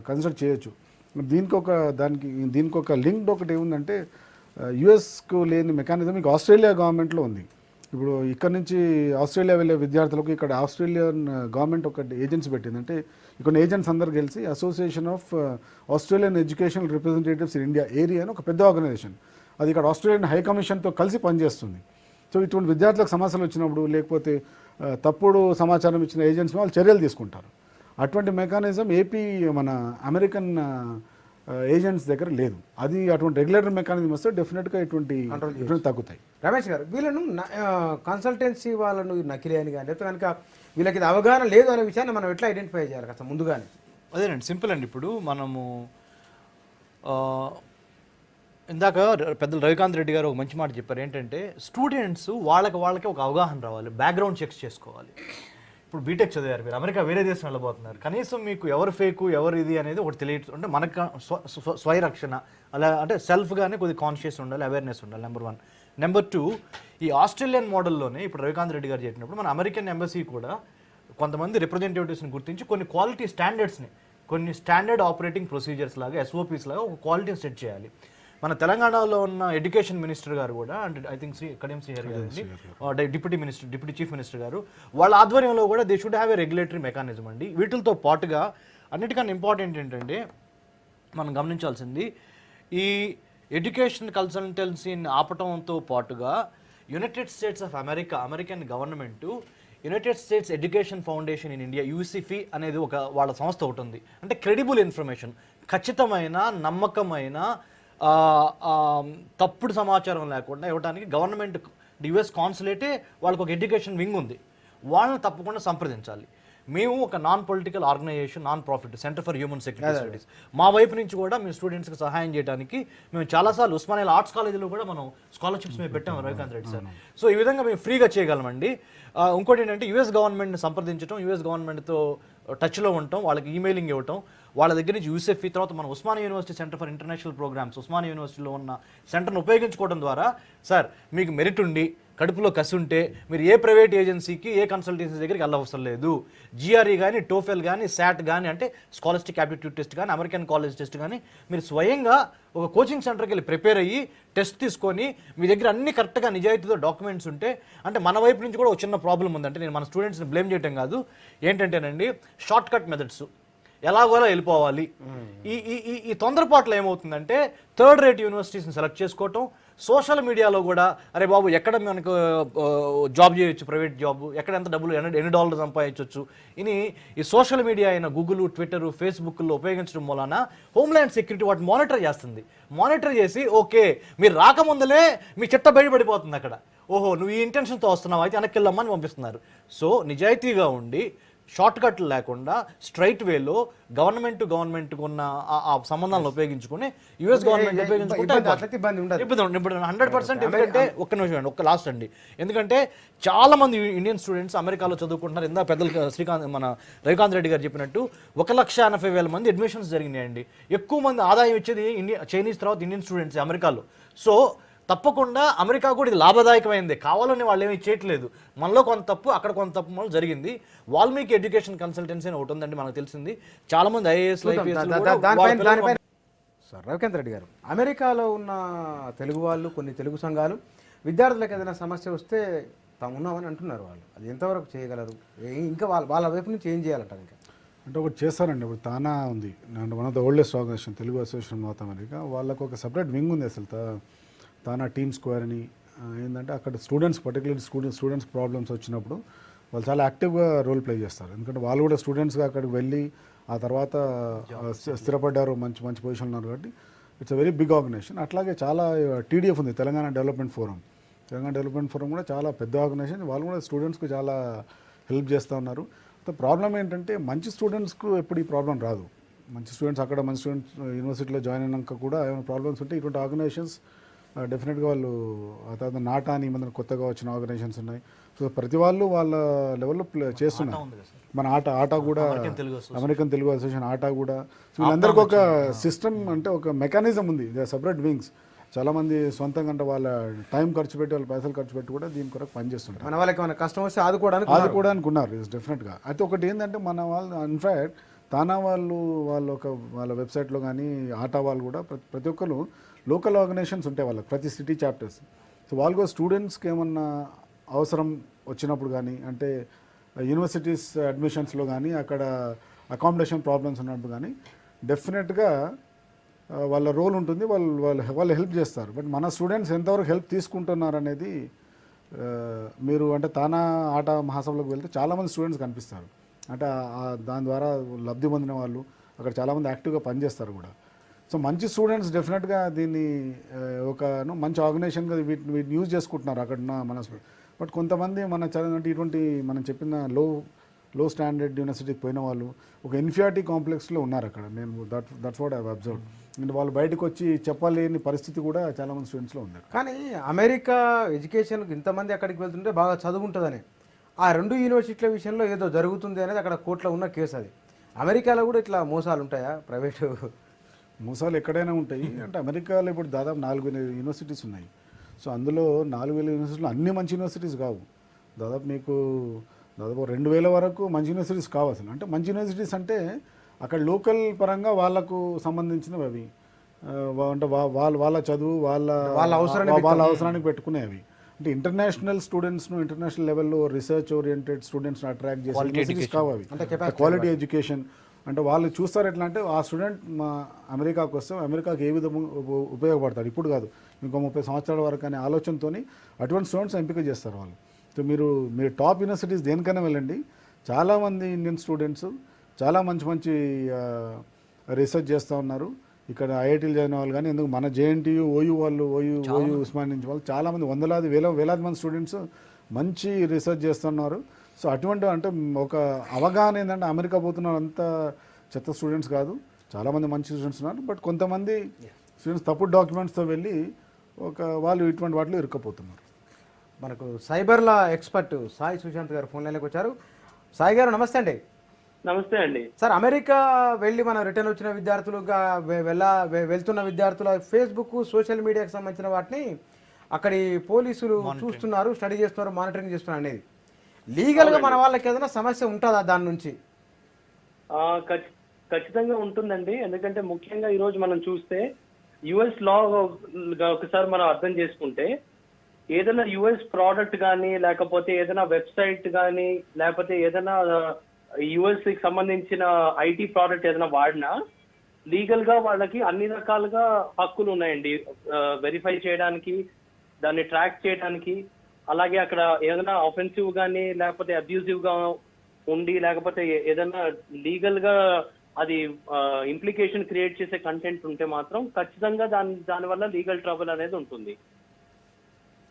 కన్సిడర్ చేయొచ్చు. దీనికి ఒక లింక్డ్ ఒకటి ఏముందంటే యుఎస్కు లేని మెకానిజం మీకు ఆస్ట్రేలియా గవర్నమెంట్లో ఉంది. ఇప్పుడు ఇక్కడ నుంచి ఆస్ట్రేలియా వెళ్ళే విద్యార్థులకు ఇక్కడ ఆస్ట్రేలియన్ గవర్నమెంట్ ఒక ఏజెన్సీ పెట్టింది. అంటే ఇక్కడ ఏజెంట్స్ అందరు కలిసి association of Australian educational representatives in India area అని ఒక పెద్ద ఆర్గనైజేషన్, అది ఇక్కడ ఆస్ట్రేలియన్ హై కమిషన్తో కలిసి పనిచేస్తుంది. సో ఇటువంటి విద్యార్థులకు సమస్యలు వచ్చినప్పుడు లేకపోతే తప్పుడు సమాచారం ఇచ్చిన ఏజెంట్స్ వాళ్ళు చర్యలు తీసుకుంటారు. అటువంటి మెకానిజం మన అమెరికన్ ఏజెంట్స్ దగ్గర లేదు. అది అటువంటి రెగ్యులేటరీ మెకానిజం వస్తే డెఫినెట్గా ఇటువంటి తగ్గుతాయి. రమేష్ గారు, వీళ్ళను కన్సల్టెన్సీ వాళ్ళను నకిలీ అని కానీ లేకపోతే కనుక వీళ్ళకి ఇది అవగాహన లేదు అనే విషయాన్ని మనం ఎట్లా ఐడెంటిఫై చేయాలి కదా ముందుగానే? అదేనండి, సింపుల్ అండి. ఇప్పుడు మనము ఇందాక పెద్దలు రవికాంత్ రెడ్డి గారు ఒక మంచి మాట చెప్పారు. ఏంటంటే స్టూడెంట్స్ వాళ్ళకి ఒక అవగాహన రావాలి, బ్యాక్గ్రౌండ్ చెక్స్ చేసుకోవాలి. ఇప్పుడు బీటెక్ చదివారు, మీరు అమెరికా వేరే దేశం వెళ్ళబోతున్నారు, కనీసం మీకు ఎవరు ఫేకు ఎవరు ఇది అనేది ఒకటి తెలియదు. అంటే మనకు స్వయరక్షణ అలా అంటే సెల్ఫ్గానే కొద్దిగా కాన్షియస్ ఉండాలి, అవేర్నెస్ ఉండాలి, నెంబర్ 1. నెంబర్ 2, ఈ ఆస్ట్రేలియన్ మోడల్లోనే ఇప్పుడు రవికాంత్ రెడ్డి గారు చెప్పినప్పుడు మన అమెరికన్ ఎంబసీ కూడా కొంతమంది రిప్రజెంటేటివ్స్ని గుర్తించి కొన్ని క్వాలిటీ స్టాండర్డ్స్ని, కొన్ని స్టాండర్డ్ ఆపరేటింగ్ ప్రొసీజర్స్ లాగా SOPs లాగా ఒక క్వాలిటీని సెట్ చేయాలి. మన తెలంగాణలో ఉన్న ఎడ్యుకేషన్ మినిస్టర్ గారు కూడా, అంటే ఐ థింక్ కడియం శ్రీహరి గారు, డిప్యూటీ చీఫ్ మినిస్టర్ గారు, వాళ్ళ ఆధ్వర్యంలో కూడా they should have a regulatory mechanism అండి. వీటితో పాటుగా అన్నిటికన్నా ఇంపార్టెంట్ ఏంటంటే మనం గమనించాల్సింది, ఈ ఎడ్యుకేషన్ కన్సల్టెన్సీని ఆపటంతో పాటుగా United states of American government United states education foundation in India UCFI అనేది వాళ్ళ సంస్థ ఒకటి ఉంది. అంటే క్రెడిబుల్ ఇన్ఫర్మేషన్, ఖచ్చితమైన నమ్మకమైన తప్పుడు సమాచారం లేకుండా ఇవ్వడానికి గవర్నమెంట్ US కాన్సులేటే వాళ్ళకి ఒక ఎడ్యుకేషన్ వింగ్ ఉంది. వాళ్ళని తప్పకుండా సంప్రదించాలి. మేము ఒక non political organisation, non profit centre for human security studies, మా వైపు నుంచి కూడా మేము స్టూడెంట్స్కి సహాయం చేయడానికి మేము చాలాసార్లు ఉస్మానియా ఆర్ట్స్ కాలేజీలో కూడా మనం స్కాలర్షిప్స్ మేము పెట్టాము రవికాంత్ రెడ్డి సార్. సో ఈ విధంగా మేము ఫ్రీగా చేయగలమండి. ఇంకోటి ఏంటంటే US గవర్నమెంట్ని సంప్రదించడం, US గవర్నమెంట్తో టచ్లో ఉండటం, వాళ్ళకి ఈమెయిలింగ్ ఇవ్వటం, వాళ్ళ దగ్గర నుంచి UCFI తర్వాత మన Osmania university centre for international programmes, Osmania యూనివర్సిటీలో ఉన్న సెంటర్ను ఉపయోగించుకోవడం ద్వారా సార్ మీకు మెరిట్ ఉండి కడుపులో కసి ఉంటే మీరు ఏ ప్రైవేట్ ఏజెన్సీకి ఏ కన్సల్టెన్సీ దగ్గరికి వెళ్ళవసరం లేదు. GRE కానీ, TOEFL కానీ, SAT కానీ అంటే స్కాలర్స్టిక్ యాప్టిట్యూడ్ టెస్ట్ కానీ, అమెరికన్ కాలేజ్ టెస్ట్ కానీ మీరు స్వయంగా ఒక కోచింగ్ సెంటర్కి వెళ్ళి ప్రిపేర్ అయ్యి టెస్ట్ తీసుకొని మీ దగ్గర అన్ని కరెక్ట్గా నిజాయితీతో డాక్యుమెంట్స్ ఉంటే, అంటే మన వైపు నుంచి కూడా ఒక చిన్న ప్రాబ్లం ఉందంటే నేను మన స్టూడెంట్స్ని బ్లేమ్ చేయటం కాదు, ఏంటంటేనండి షార్ట్ కట్ మెథడ్స్ ఎలాగోలా వెళ్ళిపోవాలి. ఈ తొందరపాట్లు ఏమవుతుందంటే థర్డ్ రేట్ యూనివర్సిటీస్ని సెలెక్ట్ చేసుకోవటం, సోషల్ మీడియాలో కూడా అరే బాబు ఎక్కడ మనకు జాబ్ చేయొచ్చు, ప్రైవేట్ జాబ్ ఎక్కడ ఎంత డబ్బులు $ఎన్ని సంపాదించవచ్చు అని ఈ సోషల్ మీడియా అయిన గూగుల్, ట్విట్టర్, ఫేస్బుక్లో ఉపయోగించడం వలన హోమ్ల్యాండ్ సెక్యూరిటీ వాటిని మానిటర్ చేస్తుంది. మానిటర్ చేసి ఓకే మీరు రాకముందలే మీ చిట్ట బయటపడిపోతుంది అక్కడ, ఓహో నువ్వు ఈ ఇంటెన్షన్తో వస్తున్నావు అయితే వెనక్కి వెళ్ళమ్మని పంపిస్తున్నారు. సో నిజాయితీగా ఉండి షార్ట్ కట్లు లేకుండా స్ట్రైట్ వేలో గవర్నమెంట్ ఉన్న ఆ సంబంధాలను ఉపయోగించుకుని US గవర్నమెంట్ ఉపయోగించుకుంటే 100%. ఎందుకంటే ఒక్క నిమిషం ఒక్క లాస్ట్ అండి, ఎందుకంటే చాలా మంది ఇండియన్ స్టూడెంట్స్ అమెరికాలో చదువుకుంటున్నారు. ఇందా పెద్దలు మన రవికాంత్ రెడ్డి గారు చెప్పినట్టు 1,80,000 మంది అడ్మిషన్స్ జరిగినాయండి. ఎక్కువ మంది ఆదాయం ఇచ్చేది చైనీస్ తర్వాత ఇండియన్ స్టూడెంట్స్ అమెరికాలో. సో తప్పకుండా అమెరికా కూడా ఇది లాభదాయకమైంది, కావాలని వాళ్ళు ఏమీ చేయట్లేదు. మనలో కొంత తప్పు అక్కడ కొంత తప్పు మనలో జరిగింది. వాల్మీకి ఎడ్యుకేషన్ కన్సల్టెన్సీ అని ఒకటి ఉందండి, మనకు తెలిసింది. చాలా మంది IAS సార్ రవికాంత్ రెడ్డి గారు, అమెరికాలో ఉన్న తెలుగు వాళ్ళు, కొన్ని తెలుగు సంఘాలు విద్యార్థులకు ఏదైనా సమస్య వస్తే తాము ఉన్నామని అంటున్నారు. వాళ్ళు అది ఎంతవరకు చేయగలరు? ఇంకా వాళ్ళ వైపు నుంచి ఏం చేయాలంటారు? ఇంకా అంటే ఒకటి చేస్తారండి. ఇప్పుడు తానా ఉంది, one of the oldest organisation Telugu association North America, వాళ్ళకు ఒక సపరేట్ వింగ్ ఉంది. అసలు తానా టీమ్ స్క్వేర్ అని ఏంటంటే అక్కడ స్టూడెంట్స్ పర్టికులర్ స్టూడెంట్స్ ప్రాబ్లమ్స్ వచ్చినప్పుడు వాళ్ళు చాలా యాక్టివ్గా రోల్ ప్లే చేస్తారు. ఎందుకంటే వాళ్ళు కూడా స్టూడెంట్స్గా అక్కడికి వెళ్ళి ఆ తర్వాత స్థిరపడ్డారు, మంచి మంచి పొజిషన్ ఉన్నారు. కాబట్టి it's a very big organisation. అట్లాగే చాలా TDF ఉంది, Telangana development forum. Telangana development forum కూడా చాలా పెద్ద ఆర్గనైజేషన్. వాళ్ళు కూడా స్టూడెంట్స్కి చాలా హెల్ప్ చేస్తూ ఉన్నారు. ప్రాబ్లం ఏంటంటే మంచి స్టూడెంట్స్కు ఎప్పుడు ఈ ప్రాబ్లం రాదు. మంచి స్టూడెంట్స్ అక్కడ మంచి స్టూడెంట్స్ యూనివర్సిటీలో జాయిన్ అయినాక కూడా ఏమైనా ప్రాబ్లమ్స్ ఉంటే ఇటువంటి ఆర్గనైజేషన్స్ డెఫినెట్గా వాళ్ళు ఆ తర్వాత నాటా అని మన కొత్తగా వచ్చిన ఆర్గనైజేషన్స్ ఉన్నాయి. సో ప్రతి వాళ్ళు వాళ్ళ లెవెల్లో చేస్తున్నారు. మన ఆటా కూడా అమెరికన్ తెలుగు అసోసియేషన్ ఆటా కూడా వీళ్ళందరికీ ఒక సిస్టమ్ అంటే ఒక మెకానిజం ఉంది, సపరేట్ వింగ్స్. చాలామంది సొంతంగా అంటే వాళ్ళ టైం ఖర్చు పెట్టి వాళ్ళ పైసలు ఖర్చు పెట్టి కూడా దీని కొరకు పనిచేస్తుంటారు. మన వాళ్ళకి మన కష్టం వస్తే ఆదుకోవడానికి ఉన్నారు డెఫినెట్గా. అయితే ఒకటి ఏంటంటే మన వాళ్ళు ఇన్ఫ్యాక్ట్ తానా వాళ్ళ వెబ్సైట్లో కానీ ఆటా వాళ్ళు కూడా ప్రతి ఒక్కరు లోకల్ ఆర్గనైజేషన్స్ ఉంటాయి వాళ్ళకి, ప్రతి సిటీ చాప్టర్స్. సో వాళ్ళు కూడా స్టూడెంట్స్కి ఏమన్నా అవసరం వచ్చినప్పుడు కానీ అంటే యూనివర్సిటీస్ అడ్మిషన్స్లో కానీ అక్కడ అకామిడేషన్ ప్రాబ్లమ్స్ ఉన్నప్పుడు కానీ డెఫినెట్గా వాళ్ళ రోల్ ఉంటుంది, వాళ్ళు హెల్ప్ చేస్తారు. బట్ మన స్టూడెంట్స్ ఎంతవరకు హెల్ప్ తీసుకుంటున్నారు అనేది మీరు అంటే తానా ఆట మహాసభలకు వెళ్తే చాలామంది స్టూడెంట్స్ కనిపిస్తారు. అంటే దాని ద్వారా లబ్ధి పొందిన వాళ్ళు అక్కడ చాలామంది యాక్టివ్గా పనిచేస్తారు కూడా. సో మంచి స్టూడెంట్స్ డెఫినెట్గా దీన్ని ఒక మంచి ఆర్గనైజేషన్గా వీటిని యూజ్ చేసుకుంటున్నారు అక్కడ మన. బట్ కొంతమంది మన చదివినట్టు ఇటువంటి మనం చెప్పిన లో స్టాండర్డ్ యూనివర్సిటీకి పోయిన వాళ్ళు ఒక ఇన్ఫియారిటీ కాంప్లెక్స్లో ఉన్నారు అక్కడ. నేను that's what I have observed. అంటే వాళ్ళు బయటకు వచ్చి చెప్పలేని పరిస్థితి కూడా చాలామంది స్టూడెంట్స్లో ఉంది. కానీ అమెరికా ఎడ్యుకేషన్కి ఇంతమంది అక్కడికి వెళ్తుంటే బాగా చదువు ఉంటుందని ఆ 2 యూనివర్సిటీల విషయంలో ఏదో జరుగుతుంది అనేది అక్కడ కోర్టులో ఉన్న కేసు. అది అమెరికాలో కూడా ఇట్లా మోసాలు ఉంటాయా? ప్రైవేటు మోసాలు ఎక్కడైనా ఉంటాయి. అంటే అమెరికాలో ఇప్పుడు దాదాపు 4,000 యూనివర్సిటీస్ ఉన్నాయి. సో అందులో 4,000 యూనివర్సిటీలు అన్ని మంచి యూనివర్సిటీస్ కావు. దాదాపు 2,000 వరకు మంచి యూనివర్సిటీస్ కావాలి. అంటే మంచి యూనివర్సిటీస్ అంటే అక్కడ లోకల్ పరంగా వాళ్ళకు సంబంధించినవి అవి, అంటే వాళ్ళ చదువు వాళ్ళ అవసరానికి పెట్టుకునేవి. అంటే ఇంటర్నేషనల్ స్టూడెంట్స్ను ఇంటర్నేషనల్ లెవెల్లో రీసెర్చ్ ఓరియంటెడ్ స్టూడెంట్స్ను అట్రాక్ట్ చేసే యూనివర్సిటీస్ కావు అవి. క్వాలిటీ ఎడ్యుకేషన్ అంటే వాళ్ళు చూస్తారు ఎట్లా అంటే ఆ స్టూడెంట్ మా అమెరికాకు వస్తే అమెరికాకి ఏ విధంగా ఉపయోగపడతాడు, ఇప్పుడు కాదు ఇంకో 30 సంవత్సరాల వరకు అనే ఆలోచనతో అటువంటి స్టూడెంట్స్ ఎంపిక చేస్తారు వాళ్ళు. సో మీరు టాప్ యూనివర్సిటీస్ దేనికైనా వెళ్ళండి, చాలామంది ఇండియన్ స్టూడెంట్స్ చాలా మంచి రీసెర్చ్ చేస్తూ ఉన్నారు. ఇక్కడ ఐఐటీలు చదివిన వాళ్ళు కానీ ఎందుకు మన JNTU ఓయూ ఉస్మానియా నుంచి వాళ్ళు చాలామంది వేలాది మంది స్టూడెంట్స్ మంచి రీసెర్చ్ చేస్తున్నారు. సో అటువంటి అంటే ఒక అవగాహన ఏంటంటే అమెరికా పోతున్న అంత చెత్త స్టూడెంట్స్ కాదు, చాలామంది మంచి స్టూడెంట్స్ ఉన్నారు. బట్ కొంతమంది స్టూడెంట్స్ తప్పుడు డాక్యుమెంట్స్తో వెళ్ళి వాళ్ళు ఇటువంటి వాటిలో ఇరుక్కపోతున్నారు. మనకు cyber law expert Sai Sushanth garu phone లైన్లోకి వచ్చారు. సాయి గారు నమస్తే అండి. నమస్తే అండి సార్, అమెరికా వెళ్ళి మన రిటర్న్ వచ్చిన విద్యార్థులుగా వెళ్తున్న విద్యార్థుల ఫేస్బుక్ సోషల్ మీడియాకి సంబంధించిన వాటిని అక్కడి పోలీసులు చూస్తున్నారు, స్టడీ చేస్తున్నారు, మానిటరింగ్ చేస్తున్నారు అనేది లీగల్గా మన వాళ్ళకి ఏదైనా సమస్య ఉంటుందా దాని నుంచి? ఖచ్చితంగా ఉంటుందండి. ఎందుకంటే ముఖ్యంగా ఈరోజు మనం చూస్తే యుఎస్ లా ఒకసారి మనం అర్థం చేసుకుంటే ఏదైనా యుఎస్ ప్రోడక్ట్ కానీ లేకపోతే ఏదైనా వెబ్సైట్ కానీ లేకపోతే ఏదైనా యుఎస్ కి సంబంధించిన ఐటీ ప్రోడక్ట్ ఏదైనా వాడినా లీగల్ గా వాళ్ళకి అన్ని రకాలుగా హక్కులు ఉన్నాయండి. వెరిఫై చేయడానికి, దాన్ని ట్రాక్ చేయడానికి, అలాగే అక్కడ ఏదైనా ఆఫెన్సివ్ గానీ లేకపోతే అబ్యూజివ్ గా ఉండి లేకపోతే ఏదైనా లీగల్ గా అది ఇంప్లికేషన్ క్రియేట్ చేసే కంటెంట్ ఉంటే మాత్రం ఖచ్చితంగా దానివల్ల లీగల్ ట్రబుల్ అనేది ఉంటుంది.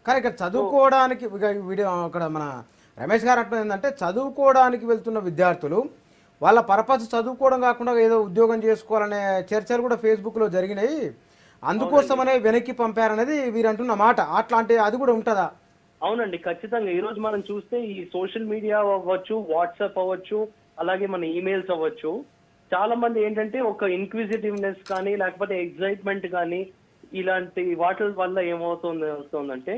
కానీ ఇక్కడ చదువుకోవడానికి వీడియో అక్కడ మన రమేష్ గారు అంటున్నది ఏంటంటే చదువుకోవడానికి వెళ్తున్న విద్యార్థులు వాళ్ళ పర్పస్ చదువుకోవడం కాకుండా ఏదో ఉద్యోగం చేసుకోవాలనే చర్చలు కూడా ఫేస్బుక్లో జరిగినాయి, అందుకోసమనే వెనక్కి పంపారనేది వీరు అంటున్న మాట. అట్లాంటి అది కూడా ఉంటుందా? అవునండి, ఖచ్చితంగా. ఈ రోజు మనం చూస్తే ఈ సోషల్ మీడియా అవ్వచ్చు, వాట్సాప్ అవ్వచ్చు, అలాగే మన ఈమెయిల్స్ అవ్వచ్చు, చాలా మంది ఏంటంటే ఒక ఇన్క్విజిటివ్నెస్ కానీ లేకపోతే ఎగ్జైట్మెంట్ కానీ ఇలాంటి వాటి వల్ల ఏమవుతుందంటే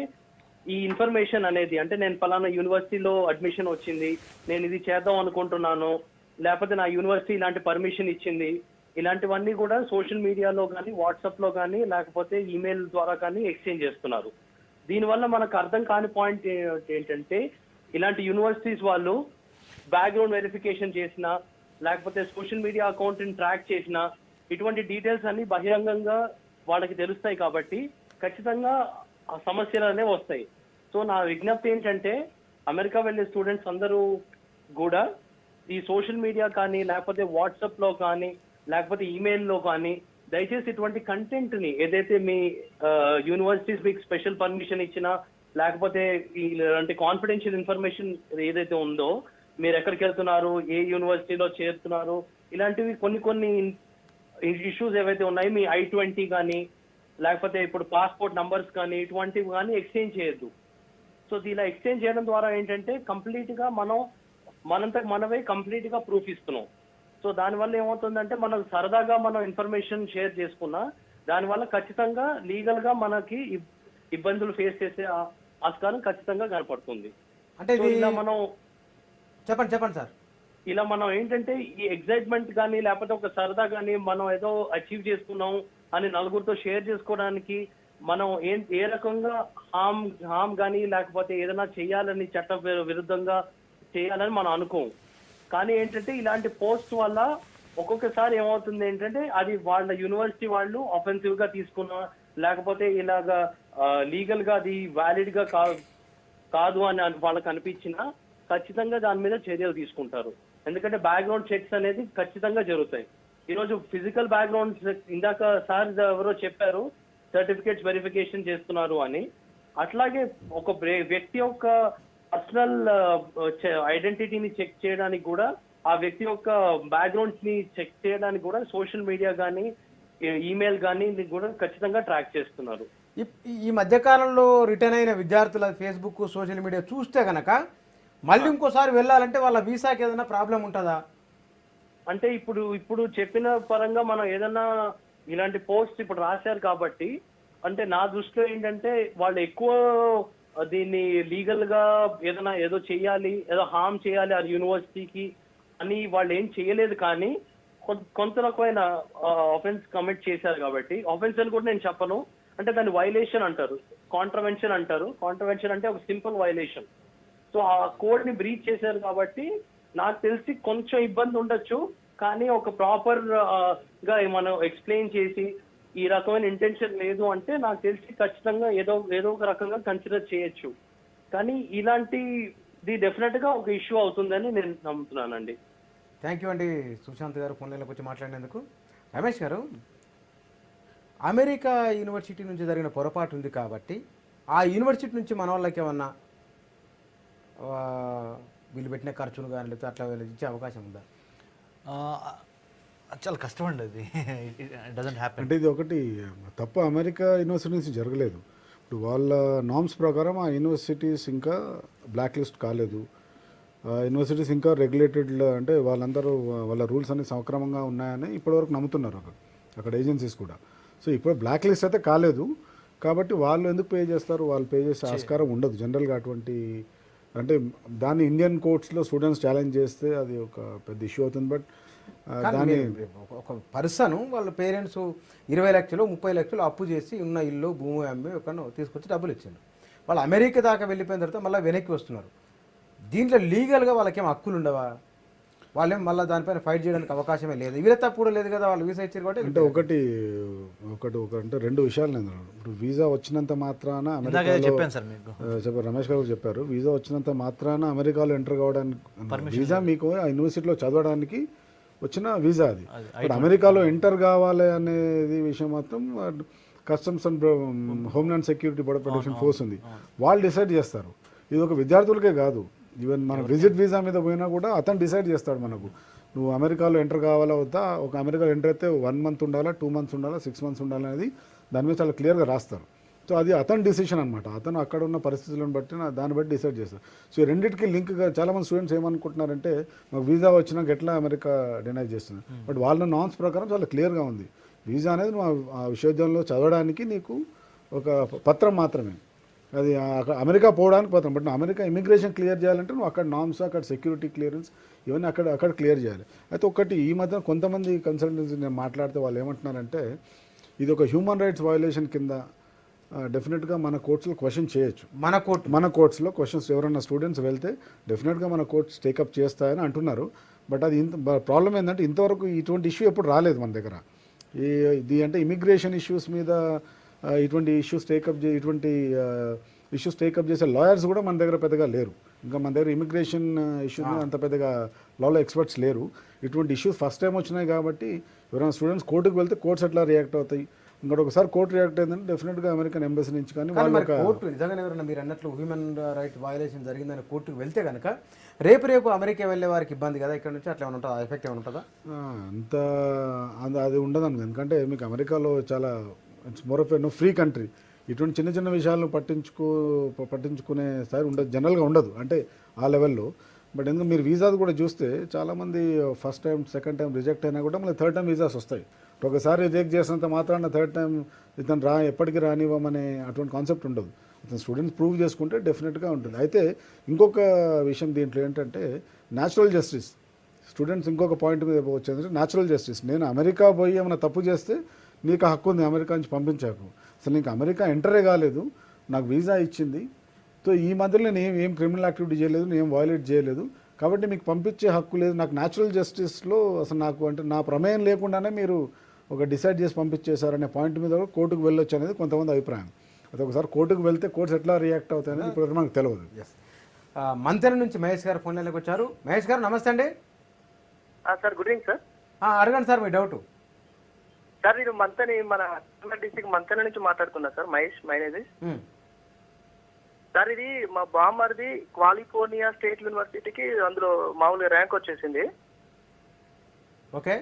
ఈ ఇన్ఫర్మేషన్ అనేది అంటే నేను పలానా యూనివర్సిటీలో అడ్మిషన్ వచ్చింది, నేను ఇది చేద్దాం అనుకుంటున్నాను, లేకపోతే నా యూనివర్సిటీ ఇలాంటి పర్మిషన్ ఇచ్చింది, ఇలాంటివన్నీ కూడా సోషల్ మీడియాలో కానీ వాట్సాప్ లో కానీ లేకపోతే ఈమెయిల్ ద్వారా కానీ ఎక్స్చేంజ్ చేస్తున్నారు. దీనివల్ల మనకు అర్థం కాని పాయింట్ ఏంటంటే ఇలాంటి యూనివర్సిటీస్ వాళ్ళు బ్యాక్గ్రౌండ్ వెరిఫికేషన్ చేసినా లేకపోతే సోషల్ మీడియా అకౌంట్ ని ట్రాక్ చేసినా ఇటువంటి డీటెయిల్స్ అన్ని బహిరంగంగా వాళ్ళకి తెలుస్తాయి. కాబట్టి ఖచ్చితంగా ఆ సమస్యలు అనేవి వస్తాయి. సో నా విజ్ఞప్తి ఏంటంటే అమెరికా వెళ్ళే స్టూడెంట్స్ అందరూ కూడా ఈ సోషల్ మీడియా కానీ లేకపోతే వాట్సాప్ లో కానీ లేకపోతే ఈమెయిల్లో కానీ దయచేసి ఇటువంటి కంటెంట్ ని ఏదైతే మీ యూనివర్సిటీస్ మీకు స్పెషల్ పర్మిషన్ ఇచ్చినా లేకపోతే ఇలాంటి కాన్ఫిడెన్షియల్ ఇన్ఫర్మేషన్ ఏదైతే ఉందో, మీరు ఎక్కడికి వెళ్తున్నారు, ఏ యూనివర్సిటీలో చేరుతున్నారు, ఇలాంటివి కొన్ని ఇష్యూస్ ఏవైతే ఉన్నాయి, మీ I-20 కానీ లేకపోతే ఇప్పుడు పాస్పోర్ట్ నంబర్స్ కానీ ఇటువంటివి కానీ ఎక్స్చేంజ్ చేయొద్దు. సో ఇలా ఎక్స్చేంజ్ చేయడం ద్వారా ఏంటంటే కంప్లీట్ గా మనంతకు మనమే కంప్లీట్ గా ప్రూఫ్ ఇస్తున్నాం. సో దానివల్ల ఏమవుతుందంటే మనం సరదాగా మనం ఇన్ఫర్మేషన్ షేర్ చేసుకున్నా దానివల్ల ఖచ్చితంగా లీగల్ గా మనకి ఇబ్బందులు ఫేస్ చేసే ఆస్కారం ఖచ్చితంగా కనపడుతుంది. అంటే సో ఇలా మనం చెప్పండి సార్. ఇలా మనం ఏంటంటే ఈ ఎగ్జైట్మెంట్ కానీ లేకపోతే ఒక సరదా కానీ మనం ఏదో అచీవ్ చేసుకున్నాం అని నలుగురితో షేర్ చేసుకోవడానికి మనం ఏ రకంగా హామ్ కానీ లేకపోతే ఏదైనా చేయాలని చట్ట విరుద్ధంగా చేయాలని మనం అనుకోం. కానీ ఏంటంటే ఇలాంటి పోస్ట్ వల్ల ఒక్కొక్కసారి ఏమవుతుంది ఏంటంటే అది వాళ్ళ యూనివర్సిటీ వాళ్ళు అఫెన్సివ్ గా తీసుకున్నా లేకపోతే ఇలాగా లీగల్ గా అది వ్యాలిడ్ గా కాదు అని వాళ్ళకి అనిపించినా ఖచ్చితంగా దాని మీద చర్యలు తీసుకుంటారు. ఎందుకంటే బ్యాక్గ్రౌండ్ చెక్స్ అనేది ఖచ్చితంగా జరుగుతాయి. ఈరోజు ఫిజికల్ బ్యాక్గ్రౌండ్ ఇందాక సార్ ఎవరో చెప్పారు సర్టిఫికేట్స్ వెరిఫికేషన్ చేస్తున్నారు అని. అట్లాగే ఒక వ్యక్తి యొక్క పర్సనల్ ఐడెంటిటీని చెక్ చేయడానికి కూడా, ఆ వ్యక్తి యొక్క బ్యాక్గ్రౌండ్స్ ని చెక్ చేయడానికి కూడా సోషల్ మీడియా కానీ ఈమెయిల్ కానీ కూడా ఖచ్చితంగా ట్రాక్ చేస్తున్నారు. ఈ మధ్యకాలంలో రిటర్న్ అయిన విద్యార్థుల ఫేస్బుక్ సోషల్ మీడియా చూస్తే గనక మళ్ళీ ఇంకోసారి వెళ్ళాలంటే వాళ్ళ వీసాకి ఏదైనా ప్రాబ్లం ఉంటుందా? అంటే ఇప్పుడు చెప్పిన పరంగా మనం ఏదైనా ఇలాంటి పోస్ట్ ఇప్పుడు రాశారు కాబట్టి, అంటే నా దృష్టిలో ఏంటంటే వాళ్ళు ఎక్కువ దీన్ని లీగల్ గా ఏదో చేయాలి, ఏదో హామ్ చేయాలి ఆ యూనివర్సిటీకి అని వాళ్ళు ఏం చేయలేదు. కానీ కొంత రకమైన ఆఫెన్స్ కమిట్ చేశారు కాబట్టి, ఆఫెన్స్ అని కూడా నేను చెప్పను, అంటే దాన్ని వైలేషన్ అంటారు, కాంట్రవెన్షన్ అంటారు. కాంట్రవెన్షన్ అంటే ఒక సింపుల్ వైలేషన్. సో ఆ కోడ్ ని బ్రీచ్ చేశారు కాబట్టి నాకు తెలిసి కొంచెం ఇబ్బంది ఉండొచ్చు. కానీ ఒక ప్రాపర్ గా మనం ఎక్స్ప్లెయిన్ చేసి ఈ రకమైన ఇంటెన్షన్ లేదు అంటే నాకు తెలిసి ఖచ్చితంగా ఏదో ఒక రకంగా కన్సిడర్ చేయొచ్చు. కానీ ఇలాంటిది డెఫినెట్ గా ఒక ఇష్యూ అవుతుందని నేను నమ్ముతున్నానండి. థ్యాంక్ యూ అండి సుశాంత్ గారు ఫోన్లైన్లోకి వచ్చి మాట్లాడినందుకు. రమేష్ గారు, అమెరికా యూనివర్సిటీ నుంచి జరిగిన పొరపాటు ఉంది కాబట్టి ఆ యూనివర్సిటీ నుంచి మన వాళ్ళకి ఏమన్నా వీళ్ళు పెట్టిన ఖర్చులు కానీ లేకపోతే అట్లా ఇచ్చే అవకాశం ఉందా? చాలా కష్టం అండి అది. Doesn't happen. అంటే ఇది ఒకటి తప్ప అమెరికా యూనివర్సిటీ నుంచి జరగలేదు. ఇప్పుడు వాళ్ళ నామ్స్ ప్రకారం ఆ యూనివర్సిటీస్ ఇంకా బ్లాక్ లిస్ట్ కాలేదు. యూనివర్సిటీస్ ఇంకా రెగ్యులేటెడ్, అంటే వాళ్ళందరూ వాళ్ళ రూల్స్ అన్ని సక్రమంగా ఉన్నాయని ఇప్పటివరకు నమ్ముతున్నారు అక్కడ ఏజెన్సీస్ కూడా. సో ఇప్పుడు బ్లాక్ లిస్ట్ అయితే కాలేదు కాబట్టి వాళ్ళు ఎందుకు పే చేస్తారు? వాళ్ళు పే చేసే ఆస్కారం ఉండదు జనరల్గా అటువంటి. అంటే దాన్ని ఇండియన్ కోర్ట్స్లో స్టూడెంట్స్ ఛాలెంజ్ చేస్తే అది ఒక పెద్ద ఇష్యూ అవుతుంది. బట్ దాని ఒక పర్సన్ వాళ్ళ పేరెంట్స్ 20 లక్షలు 30 లక్షలు అప్పు చేసి ఉన్న ఇల్లు భూమి అమ్మి ఒక తీసుకొచ్చి డబ్బులు ఇచ్చారు. వాళ్ళు అమెరికా దాకా వెళ్ళిపోయిన తర్వాత మళ్ళీ వెనక్కి వస్తున్నారు. దీంట్లో లీగల్గా వాళ్ళకేం హక్కులు ఉండవా? వాళ్ళేం మళ్ళీ దానిపైన ఫైట్ చేయడానికి అవకాశమే లేదు. వీరే తప్పు కూడా లేదు కదా, వాళ్ళు వీసా ఇచ్చారు కాబట్టి. అంటే ఒకటి అంటే రెండు విషయాలు నేను ఇప్పుడు వీసా వచ్చినంత మాత్రాన చెప్పారు, రమేష్ గారు చెప్పారు, వీసా వచ్చినంత మాత్రాన అమెరికాలో ఎంటర్ కావడానికి వీసా మీకు ఆ యూనివర్సిటీలో చదవడానికి వచ్చిన వీసా అది. ఇప్పుడు అమెరికాలో ఎంటర్ కావాలి అనేది విషయం మాత్రం customs and homeland security board protection force ఉంది, వాళ్ళు డిసైడ్ చేస్తారు. ఇది ఒక విద్యార్థులకే కాదు, ఈవెన్ మన విజిట్ వీసా మీద పోయినా కూడా అతను డిసైడ్ చేస్తాడు మనకు నువ్వు అమెరికాలో ఎంటర్ కావాలా వద్దా. ఒక అమెరికాలో ఎంటర్ అయితే 1 month ఉండాలా, 2 months ఉండాలా, 6 months ఉండాలా అనేది దాని మీద చాలా క్లియర్గా రాస్తారు. సో అది అతని డిసిషన్ అనమాట. అతను అక్కడ ఉన్న పరిస్థితులను బట్టి దాన్ని బట్టి డిసైడ్ చేస్తారు. సో ఈ రెండింటికి లింక్గా చాలామంది స్టూడెంట్స్ ఏమనుకుంటున్నారంటే మాకు వీసా వచ్చినాక ఎట్లా అమెరికా డినై చేస్తున్నారు. బట్ వాళ్ళ నామ్స్ ప్రకారం చాలా క్లియర్గా ఉంది, వీసా అనేది నువ్వు ఆ విశ్వవిద్యాలయంలో చదవడానికి నీకు ఒక పత్రం మాత్రమే, అది అమెరికా పోవడానికి పత్రం. బట్ అమెరికా ఇమిగ్రేషన్ క్లియర్ చేయాలంటే నువ్వు అక్కడ నామ్స్, అక్కడ సెక్యూరిటీ క్లియరెన్స్ ఇవన్నీ అక్కడ క్లియర్ చేయాలి. అయితే ఒకటి ఈ మధ్య కొంతమంది కన్సల్టెన్సీ నేను మాట్లాడితే వాళ్ళు ఏమంటున్నారంటే ఇది ఒక హ్యూమన్ రైట్స్ వయోలేషన్ కింద డెఫినెట్గా మన కోర్ట్స్లో క్వశ్చన్ చేయొచ్చు. మన కోర్ట్స్లో క్వశ్చన్స్ ఎవరైనా స్టూడెంట్స్ వెళ్తే డెఫినెట్గా మన కోర్ట్స్ టేకప్ చేస్తాయని అంటున్నారు. బట్ అది ప్రాబ్లం ఏంటంటే ఇంతవరకు ఇటువంటి ఇష్యూ ఎప్పుడు రాలేదు మన దగ్గర. ఇది అంటే ఇమిగ్రేషన్ ఇష్యూస్ మీద ఇటువంటి ఇష్యూస్ టేకప్ చేసే లాయర్స్ కూడా మన దగ్గర పెద్దగా లేరు. ఇంకా మన దగ్గర ఇమిగ్రేషన్ ఇష్యూస్ మీద అంత పెద్దగా లాలో ఎక్స్పర్ట్స్ లేరు. ఇటువంటి ఇష్యూస్ ఫస్ట్ టైం వచ్చినాయి కాబట్టి ఎవరైనా స్టూడెంట్స్ కోర్టుకు వెళ్తే కోర్ట్స్ ఎట్లా రియాక్ట్ అవుతాయి, ఇంకోటి ఒకసారి కోర్టు రియాక్ట్ అయిందంటే డెఫినెట్గా అమెరికన్ ఎంబసీ నుంచి కానీ కానీ వాళ్ళు మరి కోర్టు నిజంగానే ఎవరైనా మీరు అన్నట్లు హ్యూమన్ రైట్ వయలేషన్ జరిగిందని కోర్టుకు వెళ్తే కనుక రేపు అమెరికా వెళ్ళే వారికి ఇబ్బంది కదా, ఇక్కడ నుంచి అట్లా ఏమైనా ఉంటుందా, ఎఫెక్ట్ ఏమైనా ఉంటుందా? అది ఉండదు. ఎందుకంటే మీకు అమెరికాలో చాలా it's more of free country. ఇటువంటి చిన్న చిన్న విషయాలను పట్టించుకునే స్థాయి ఉండదు, జనరల్గా ఉండదు అంటే ఆ లెవెల్లో. బట్ ఎందుకంటే మీరు వీసాలు కూడా చూస్తే చాలామంది first time second time reject అయినా కూడా మళ్ళీ థర్డ్ టైం వీసాస్ వస్తాయి. ఒకసారి రిజెక్ట్ చేసినంత మాత్రాన థర్డ్ టైం ఇతను ఎప్పటికీ రానివ్వమనే అటువంటి కాన్సెప్ట్ ఉండదు. అతను స్టూడెంట్స్ ప్రూవ్ చేసుకుంటే డెఫినెట్గా ఉంటుంది. అయితే ఇంకొక విషయం దీంట్లో ఏంటంటే న్యాచురల్ జస్టిస్. స్టూడెంట్స్ ఇంకొక పాయింట్ మీద వచ్చేదంటే న్యాచురల్ జస్టిస్. నేను అమెరికా పోయి ఏమైనా తప్పు చేస్తే నీకు హక్కు ఉంది అమెరికా నుంచి పంపించాకు, అసలు నీకు అమెరికా ఎంటరే కాలేదు, నాకు వీసా ఇచ్చింది, సో ఈ మధ్యలో నేను ఏం క్రిమినల్ యాక్టివిటీ చేయలేదు, నేను ఏం వయలేట్ చేయలేదు, కాబట్టి మీకు పంపించే హక్కు లేదు. నాకు న్యాచురల్ జస్టిస్లో అసలు నాకు అంటే నా ప్రమేయం లేకుండానే మీరు ఒక డిసైడ్ చేసి పంపించేశారనే పాయింట్ మీద కూడా కోర్టుకు వెళ్ళొచ్చు అనేది కొంతమంది అభిప్రాయం. అది ఒకసారి కోర్టుకు వెళ్తే కోర్ట్స్ ఎట్లా రియాక్ట్ అవుతాయి అనేది ఇప్పుడు మనకు తెలియదు. మంతెన నుంచి మహేష్ గారు ఫోన్ లైన్లోకి వచ్చారు. మహేష్ గారు నమస్తే అండి. Sir good evening sir. అడగండి సార్ మీ డౌట్. సార్ నేను మంతని మన డిస్ట్రిక్ట్ మంతెన నుంచి మాట్లాడుతున్నా సార్, మహేష్ మైనేది. సార్ ఇది మా బామ్మర్ది కాలిఫోర్నియా స్టేట్ యూనివర్సిటీకి అందులో మామూలుగా ర్యాంక్ వచ్చేసింది. ఓకే.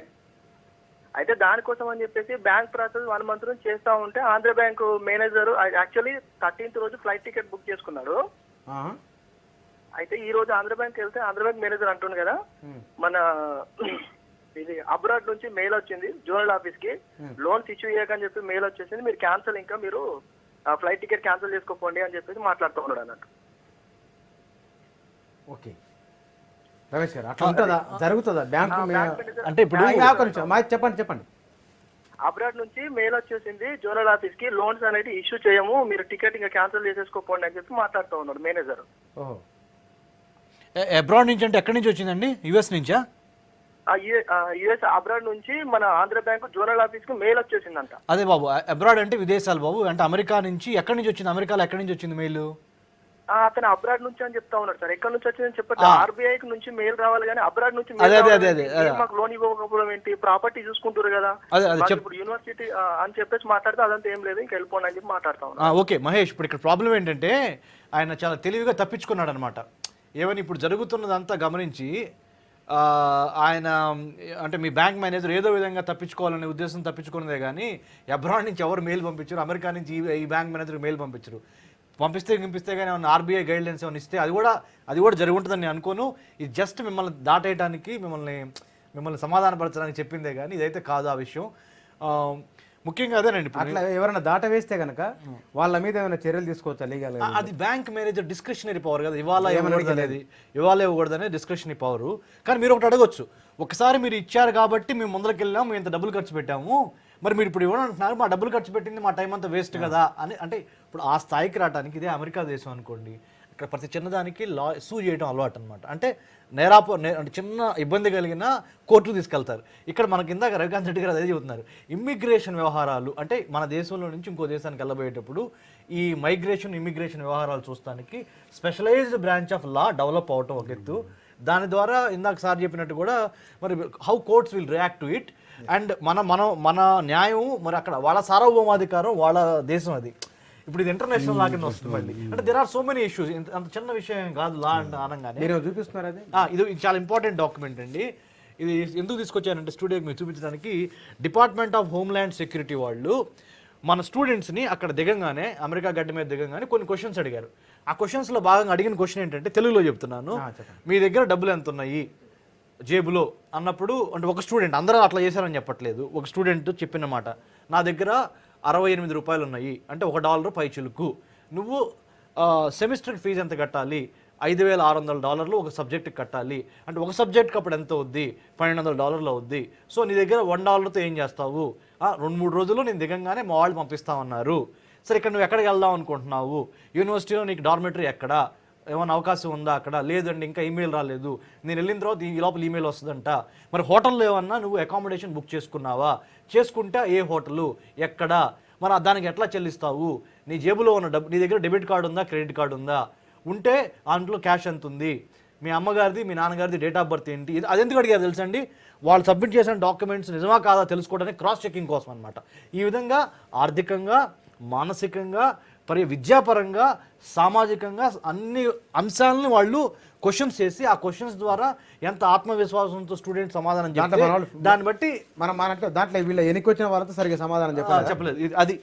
అయితే దానికోసం అని చెప్పేసి బ్యాంక్ ప్రాసెస్ 1 month నుంచి చేస్తా ఉంటే Andhra bank manager actually 13th రోజు ఫ్లైట్ టికెట్ బుక్ చేసుకున్నాడు. అయితే ఈ రోజు ఆంధ్ర బ్యాంక్ వెళ్తే ఆంధ్ర బ్యాంక్ మేనేజర్ అంటుంది కదా, మన ఇది అబ్రాడ్ నుంచి మెయిల్ వచ్చింది జోనల్ ఆఫీస్ కి, లోన్స్ ఇష్యూ చేయకని చెప్పి మెయిల్ వచ్చేసింది, మీరు క్యాన్సిల్ ఇంకా మీరు ఫ్లైట్ టికెట్ క్యాన్సిల్ చేసుకోండి అని చెప్పేసి మాట్లాడుతూ ఉన్నాడు అన్నట్టు. ఓకే రమేష్ గారు, అట్లా ఉంటుందా, జరుగుతుందా బ్యాంకు అంటే ఇప్పుడు చెప్పండి. అబ్రాడ్ నుంచి మెయిల్ వచ్చేసింది జోనల్ ఆఫీస్ కి, లోన్స్ అనేది ఇష్యూ చేయము, మీరు టికెట్ ఇంకా క్యాన్సిల్ చేసేసుకోండి అని చెప్పి మాట్లాడుతూ ఉన్నాడు మేనేజర్. ఓహో. అబ్రాడ్ నుంచి అంటే ఎక్కడి నుంచి వచ్చిందండి? యుఎస్ నుంచా? యుఎస్ అబ్రాడ్ నుంచి మన ఆంధ్ర బ్యాంక్ జోనల్ ఆఫీస్ కు మెయిల్ వచ్చేసిందంట. అదే బాబు, అబ్రాడ్ అంటే విదేశాలు బాబు, అంటే అమెరికా నుంచి. ఎక్కడి నుంచి వచ్చింది? అమెరికాలో ఎక్కడి నుంచి వచ్చింది మెయిల్? అతను అబ్రాడ్ నుంచి అని చెప్తా ఉన్నాడు సార్. ఎక్కడి నుంచి వచ్చిందని చెప్పట్లేదు. ఆర్బీఐ నుంచి మెయిల్ రావాలి కానీ అబ్రాడ్ నుంచి మాకు లోన్ ఇవ్వకపోవడం ఏంటి, ప్రాపర్టీ చూసుకుంటారు కదా ఇప్పుడు యూనివర్సిటీ అని చెప్పేసి మాట్లాడితే అదంతా ఏం లేదు, ఇంకా వెళ్ళిపోండి అని చెప్పి మాట్లాడతా ఉన్నా. ఓకే మహేష్, ఇప్పుడు ఇక్కడ ప్రాబ్లం ఏంటంటే ఆయన చాలా తెలివిగా తప్పించుకున్నాడు అనమాట. ఏమని ఇప్పుడు జరుగుతున్నదంతా గమనించి ఆయన అంటే మీ బ్యాంక్ మేనేజర్ ఏదో విధంగా తప్పించుకోవాలనే ఉద్దేశం తప్పించుకున్నదే కానీ అబ్రాడ్ నుంచి ఎవరు మెయిల్ పంపించారు, అమెరికా నుంచి ఈ బ్యాంక్ మేనేజర్ మెయిల్ పంపించరు. పంపిస్తే కానీ ఏమన్నా ఆర్బీఐ గైడ్లైన్స్ ఏమైనా ఇస్తే అది కూడా జరిగి ఉంటుందని నేను అనుకోను. ఇది జస్ట్ మిమ్మల్ని దాటేయడానికి మిమ్మల్ని సమాధానపరచడానికి చెప్పిందే కానీ ఇదైతే కాదు ఆ విషయం. ముఖ్యంగా అదేనండి, అట్లా ఎవరైనా దాట వేస్తే కనుక వాళ్ళ మీద ఏమైనా చర్యలు తీసుకోవచ్చా లీగల్? అది బ్యాంక్ మేనేజర్ డిస్క్రిషనరీ పవర్ కదా, ఇవాళ ఇవ్వకూడదు అనేది డిస్క్రిషనరీ పవర్. కానీ మీరు ఒకటి అడగొచ్చు, ఒకసారి మీరు ఇచ్చారు కాబట్టి మేము ముందరికి వెళ్ళాము, మేము ఇంత డబ్బులు ఖర్చు పెట్టాము, మరి మీరు ఇప్పుడు ఇవ్వనంటున్నారు, మా డబ్బులు ఖర్చు పెట్టింది మా టైం అంతా వేస్ట్ కదా అని. అంటే ఇప్పుడు ఆ స్థాయికి రావడానికి ఇదే అమెరికా దేశం అనుకోండి, ఇక్కడ ప్రతి చిన్నదానికి సూ చేయడం అలవాటు అనమాట. అంటే అంటే చిన్న ఇబ్బంది కలిగినా కోర్టుకు తీసుకెళ్తారు. ఇక్కడ మనకి ఇందాక రవికాంత్ రెడ్డి గారు అదే చెబుతున్నారు, ఇమ్మిగ్రేషన్ వ్యవహారాలు అంటే మన దేశంలో నుంచి ఇంకో దేశానికి వెళ్ళబోయేటప్పుడు ఈ ఇమ్మిగ్రేషన్ వ్యవహారాలు చూస్తానికి specialised branch of law develop అవటం ఒక ఎత్తు. దాని ద్వారా ఇందాక సార్ చెప్పినట్టు కూడా మరి how courts will react to it. And మన న్యాయం మరి అక్కడ వాళ్ళ సార్వభౌమాధికారం, వాళ్ళ దేశం అది. ఇప్పుడు ఇది ఇంటర్నేషనల్ లా కింద వస్తుంది మళ్ళీ. అంటే there are so many issues, అంత చిన్న విషయం కాదు లా అంటే అనగానే. చూపిస్తున్నారు ఇది చాలా ఇంపార్టెంట్ డాక్యుమెంట్ అండి. ఇది ఎందుకు తీసుకొచ్చానంటే స్టూడియోకి మీరు చూపించడానికి, డిపార్ట్మెంట్ ఆఫ్ హోమ్ల్యాండ్ సెక్యూరిటీ వాళ్ళు మన స్టూడెంట్స్ని అక్కడ దిగంగానే, అమెరికా గడ్డ మీద దిగంగానే కొన్ని క్వశ్చన్స్ అడిగారు. ఆ క్వశ్చన్స్లో భాగంగా అడిగిన క్వశ్చన్ ఏంటంటే, తెలుగులో చెప్తున్నాను, మీ దగ్గర డబ్బులు ఎంత ఉన్నాయి జేబులో అన్నప్పుడు, అంటే ఒక స్టూడెంట్, అందరూ అట్లా చేశారని చెప్పట్లేదు, ఒక స్టూడెంట్ చెప్పిన మాట, నా దగ్గర 68 రూపాయలు ఉన్నాయి అంటే $1 పై చిలుకు. నువ్వు సెమిస్టర్ ఫీజు ఎంత కట్టాలి? $5,600 ఒక సబ్జెక్ట్కి కట్టాలి. అంటే ఒక సబ్జెక్ట్కి అప్పుడు ఎంత అవుద్ది? $1,200 అవుద్ది. సో నీ దగ్గర $1తో ఏం చేస్తావు? 2-3 రోజుల్లో నేను దిగంగానే మా వాళ్ళు పంపిస్తామన్నారు. సరే, ఇక్కడ నువ్వు ఎక్కడికి వెళ్దాం అనుకుంటున్నావు? యూనివర్సిటీలో నీకు డార్మెటరీ ఎక్కడ? ఏమైనా అవకాశం ఉందా అక్కడ? లేదండి, ఇంకా ఈమెయిల్ రాలేదు, నేను వెళ్ళిన తర్వాత ఈ లోపల ఈమెయిల్ వస్తుందంట. మరి హోటల్లో ఏమన్నా నువ్వు అకామిడేషన్ బుక్ చేసుకున్నావా? చేసుకుంటే ఏ హోటలు, ఎక్కడ? మరి దానికి ఎట్లా చెల్లిస్తావు? నీ జేబులో ఉన్న డబ్బు, నీ దగ్గర డెబిట్ కార్డు ఉందా, క్రెడిట్ కార్డు ఉందా, ఉంటే దాంట్లో క్యాష్ ఎంత ఉంది, మీ అమ్మగారిది మీ నాన్నగారిది డేట్ ఆఫ్ బర్త్ ఏంటి, అది ఎందుకు అడిగారు తెలుసండి? వాళ్ళు సబ్మిట్ చేసిన డాక్యుమెంట్స్ నిజమా కాదా తెలుసుకోవడానికి క్రాస్ చెకింగ్ కోసం అనమాట. ఈ విధంగా ఆర్థికంగా, మానసికంగా, విద్యాపరంగా, సామాజికంగా అన్ని అంశాలను వాళ్ళు క్వశ్చన్స్ చేసి ఆ క్వశ్చన్స్ ద్వారా ఎంత ఆత్మవిశ్వాసంతో స్టూడెంట్ సమాధానం చెప్తే దాన్ని బట్టి మనం దాంట్లో వీళ్ళ ఎన్నిక వచ్చిన వాళ్ళతో సరిగ్గా సమాధానం చెప్పలేదు. ఇది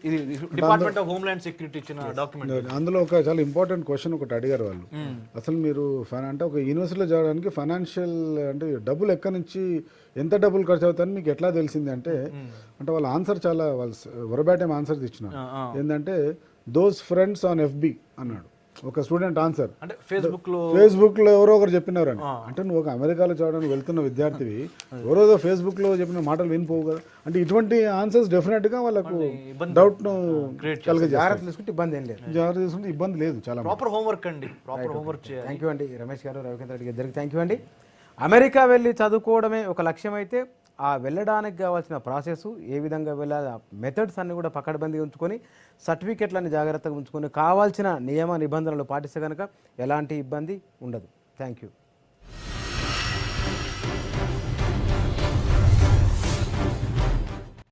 డిపార్ట్మెంట్ ఆఫ్ హోమ్లాండ్ సెక్యూరిటీ ఇచ్చిన డాక్యుమెంట్. అందులో ఒక చాలా ఇంపార్టెంట్ క్వశ్చన్ ఒకటి అడిగారు వాళ్ళు. అసలు మీరు అంటే ఒక యూనివర్సిటీలో చదవడానికి ఫైనాన్షియల్ అంటే డబ్బులు ఎక్కడి నుంచి ఎంత డబ్బులు ఖర్చు అవుతాయని మీకు ఎట్లా తెలిసింది అంటే వాళ్ళ ఆన్సర్ చాలా వాళ్ళు వరబాటం ఆన్సర్ ఇచ్చినారు. ఏంటంటే దోస్ ఫ్రెండ్స్ ఆన్ FB అన్నాడు ఒక స్టూడెంట్ ఆన్సర్. అంటే ఫేస్బుక్ లో ఎవరో ఒకరు చెప్పినారు అని. అంటే నువ్వు ఒక అమెరికాలో చదవడానికి వెళ్తున్న విద్యార్థివి ఎవరో ఫేస్బుక్ లో చెప్పిన మాటలు వినిపోవు కదా. అంటే ఇటువంటి ఆన్సర్స్ డెఫినెట్ గా వాళ్ళకు డౌట్ ను జాగ్రత్త తీసుకుంటే ఇబ్బంది ఏం లేదు. జాగ్రత్త తీసుకుంటే ఇబ్బంది లేదు. చాలా ప్రాపర్ హోంవర్క్ అండి, ప్రాపర్ హోంవర్క్ చేయాలి. థ్యాంక్ యూ అండి రమేష్ గారు, రవికాంత్ రెడ్డి గారికి థ్యాంక్ యూ అండి. అమెరికా వెళ్ళి చదువుకోవడమే ఒక లక్ష్యం అయితే ఆ వెళ్ళడానికి కావాల్సిన ప్రాసెస్ ఏ విధంగా వెళ్ళాలి, ఆ మెథడ్స్ అన్ని కూడా పకడ్బందీగా ఉంచుకొని సర్టిఫికెట్లన్నీ జాగ్రత్తగా ఉంచుకొని కావాల్సిన నియమ నిబంధనలు పాటిస్తే కనుక ఎలాంటి ఇబ్బంది ఉండదు. Thank you.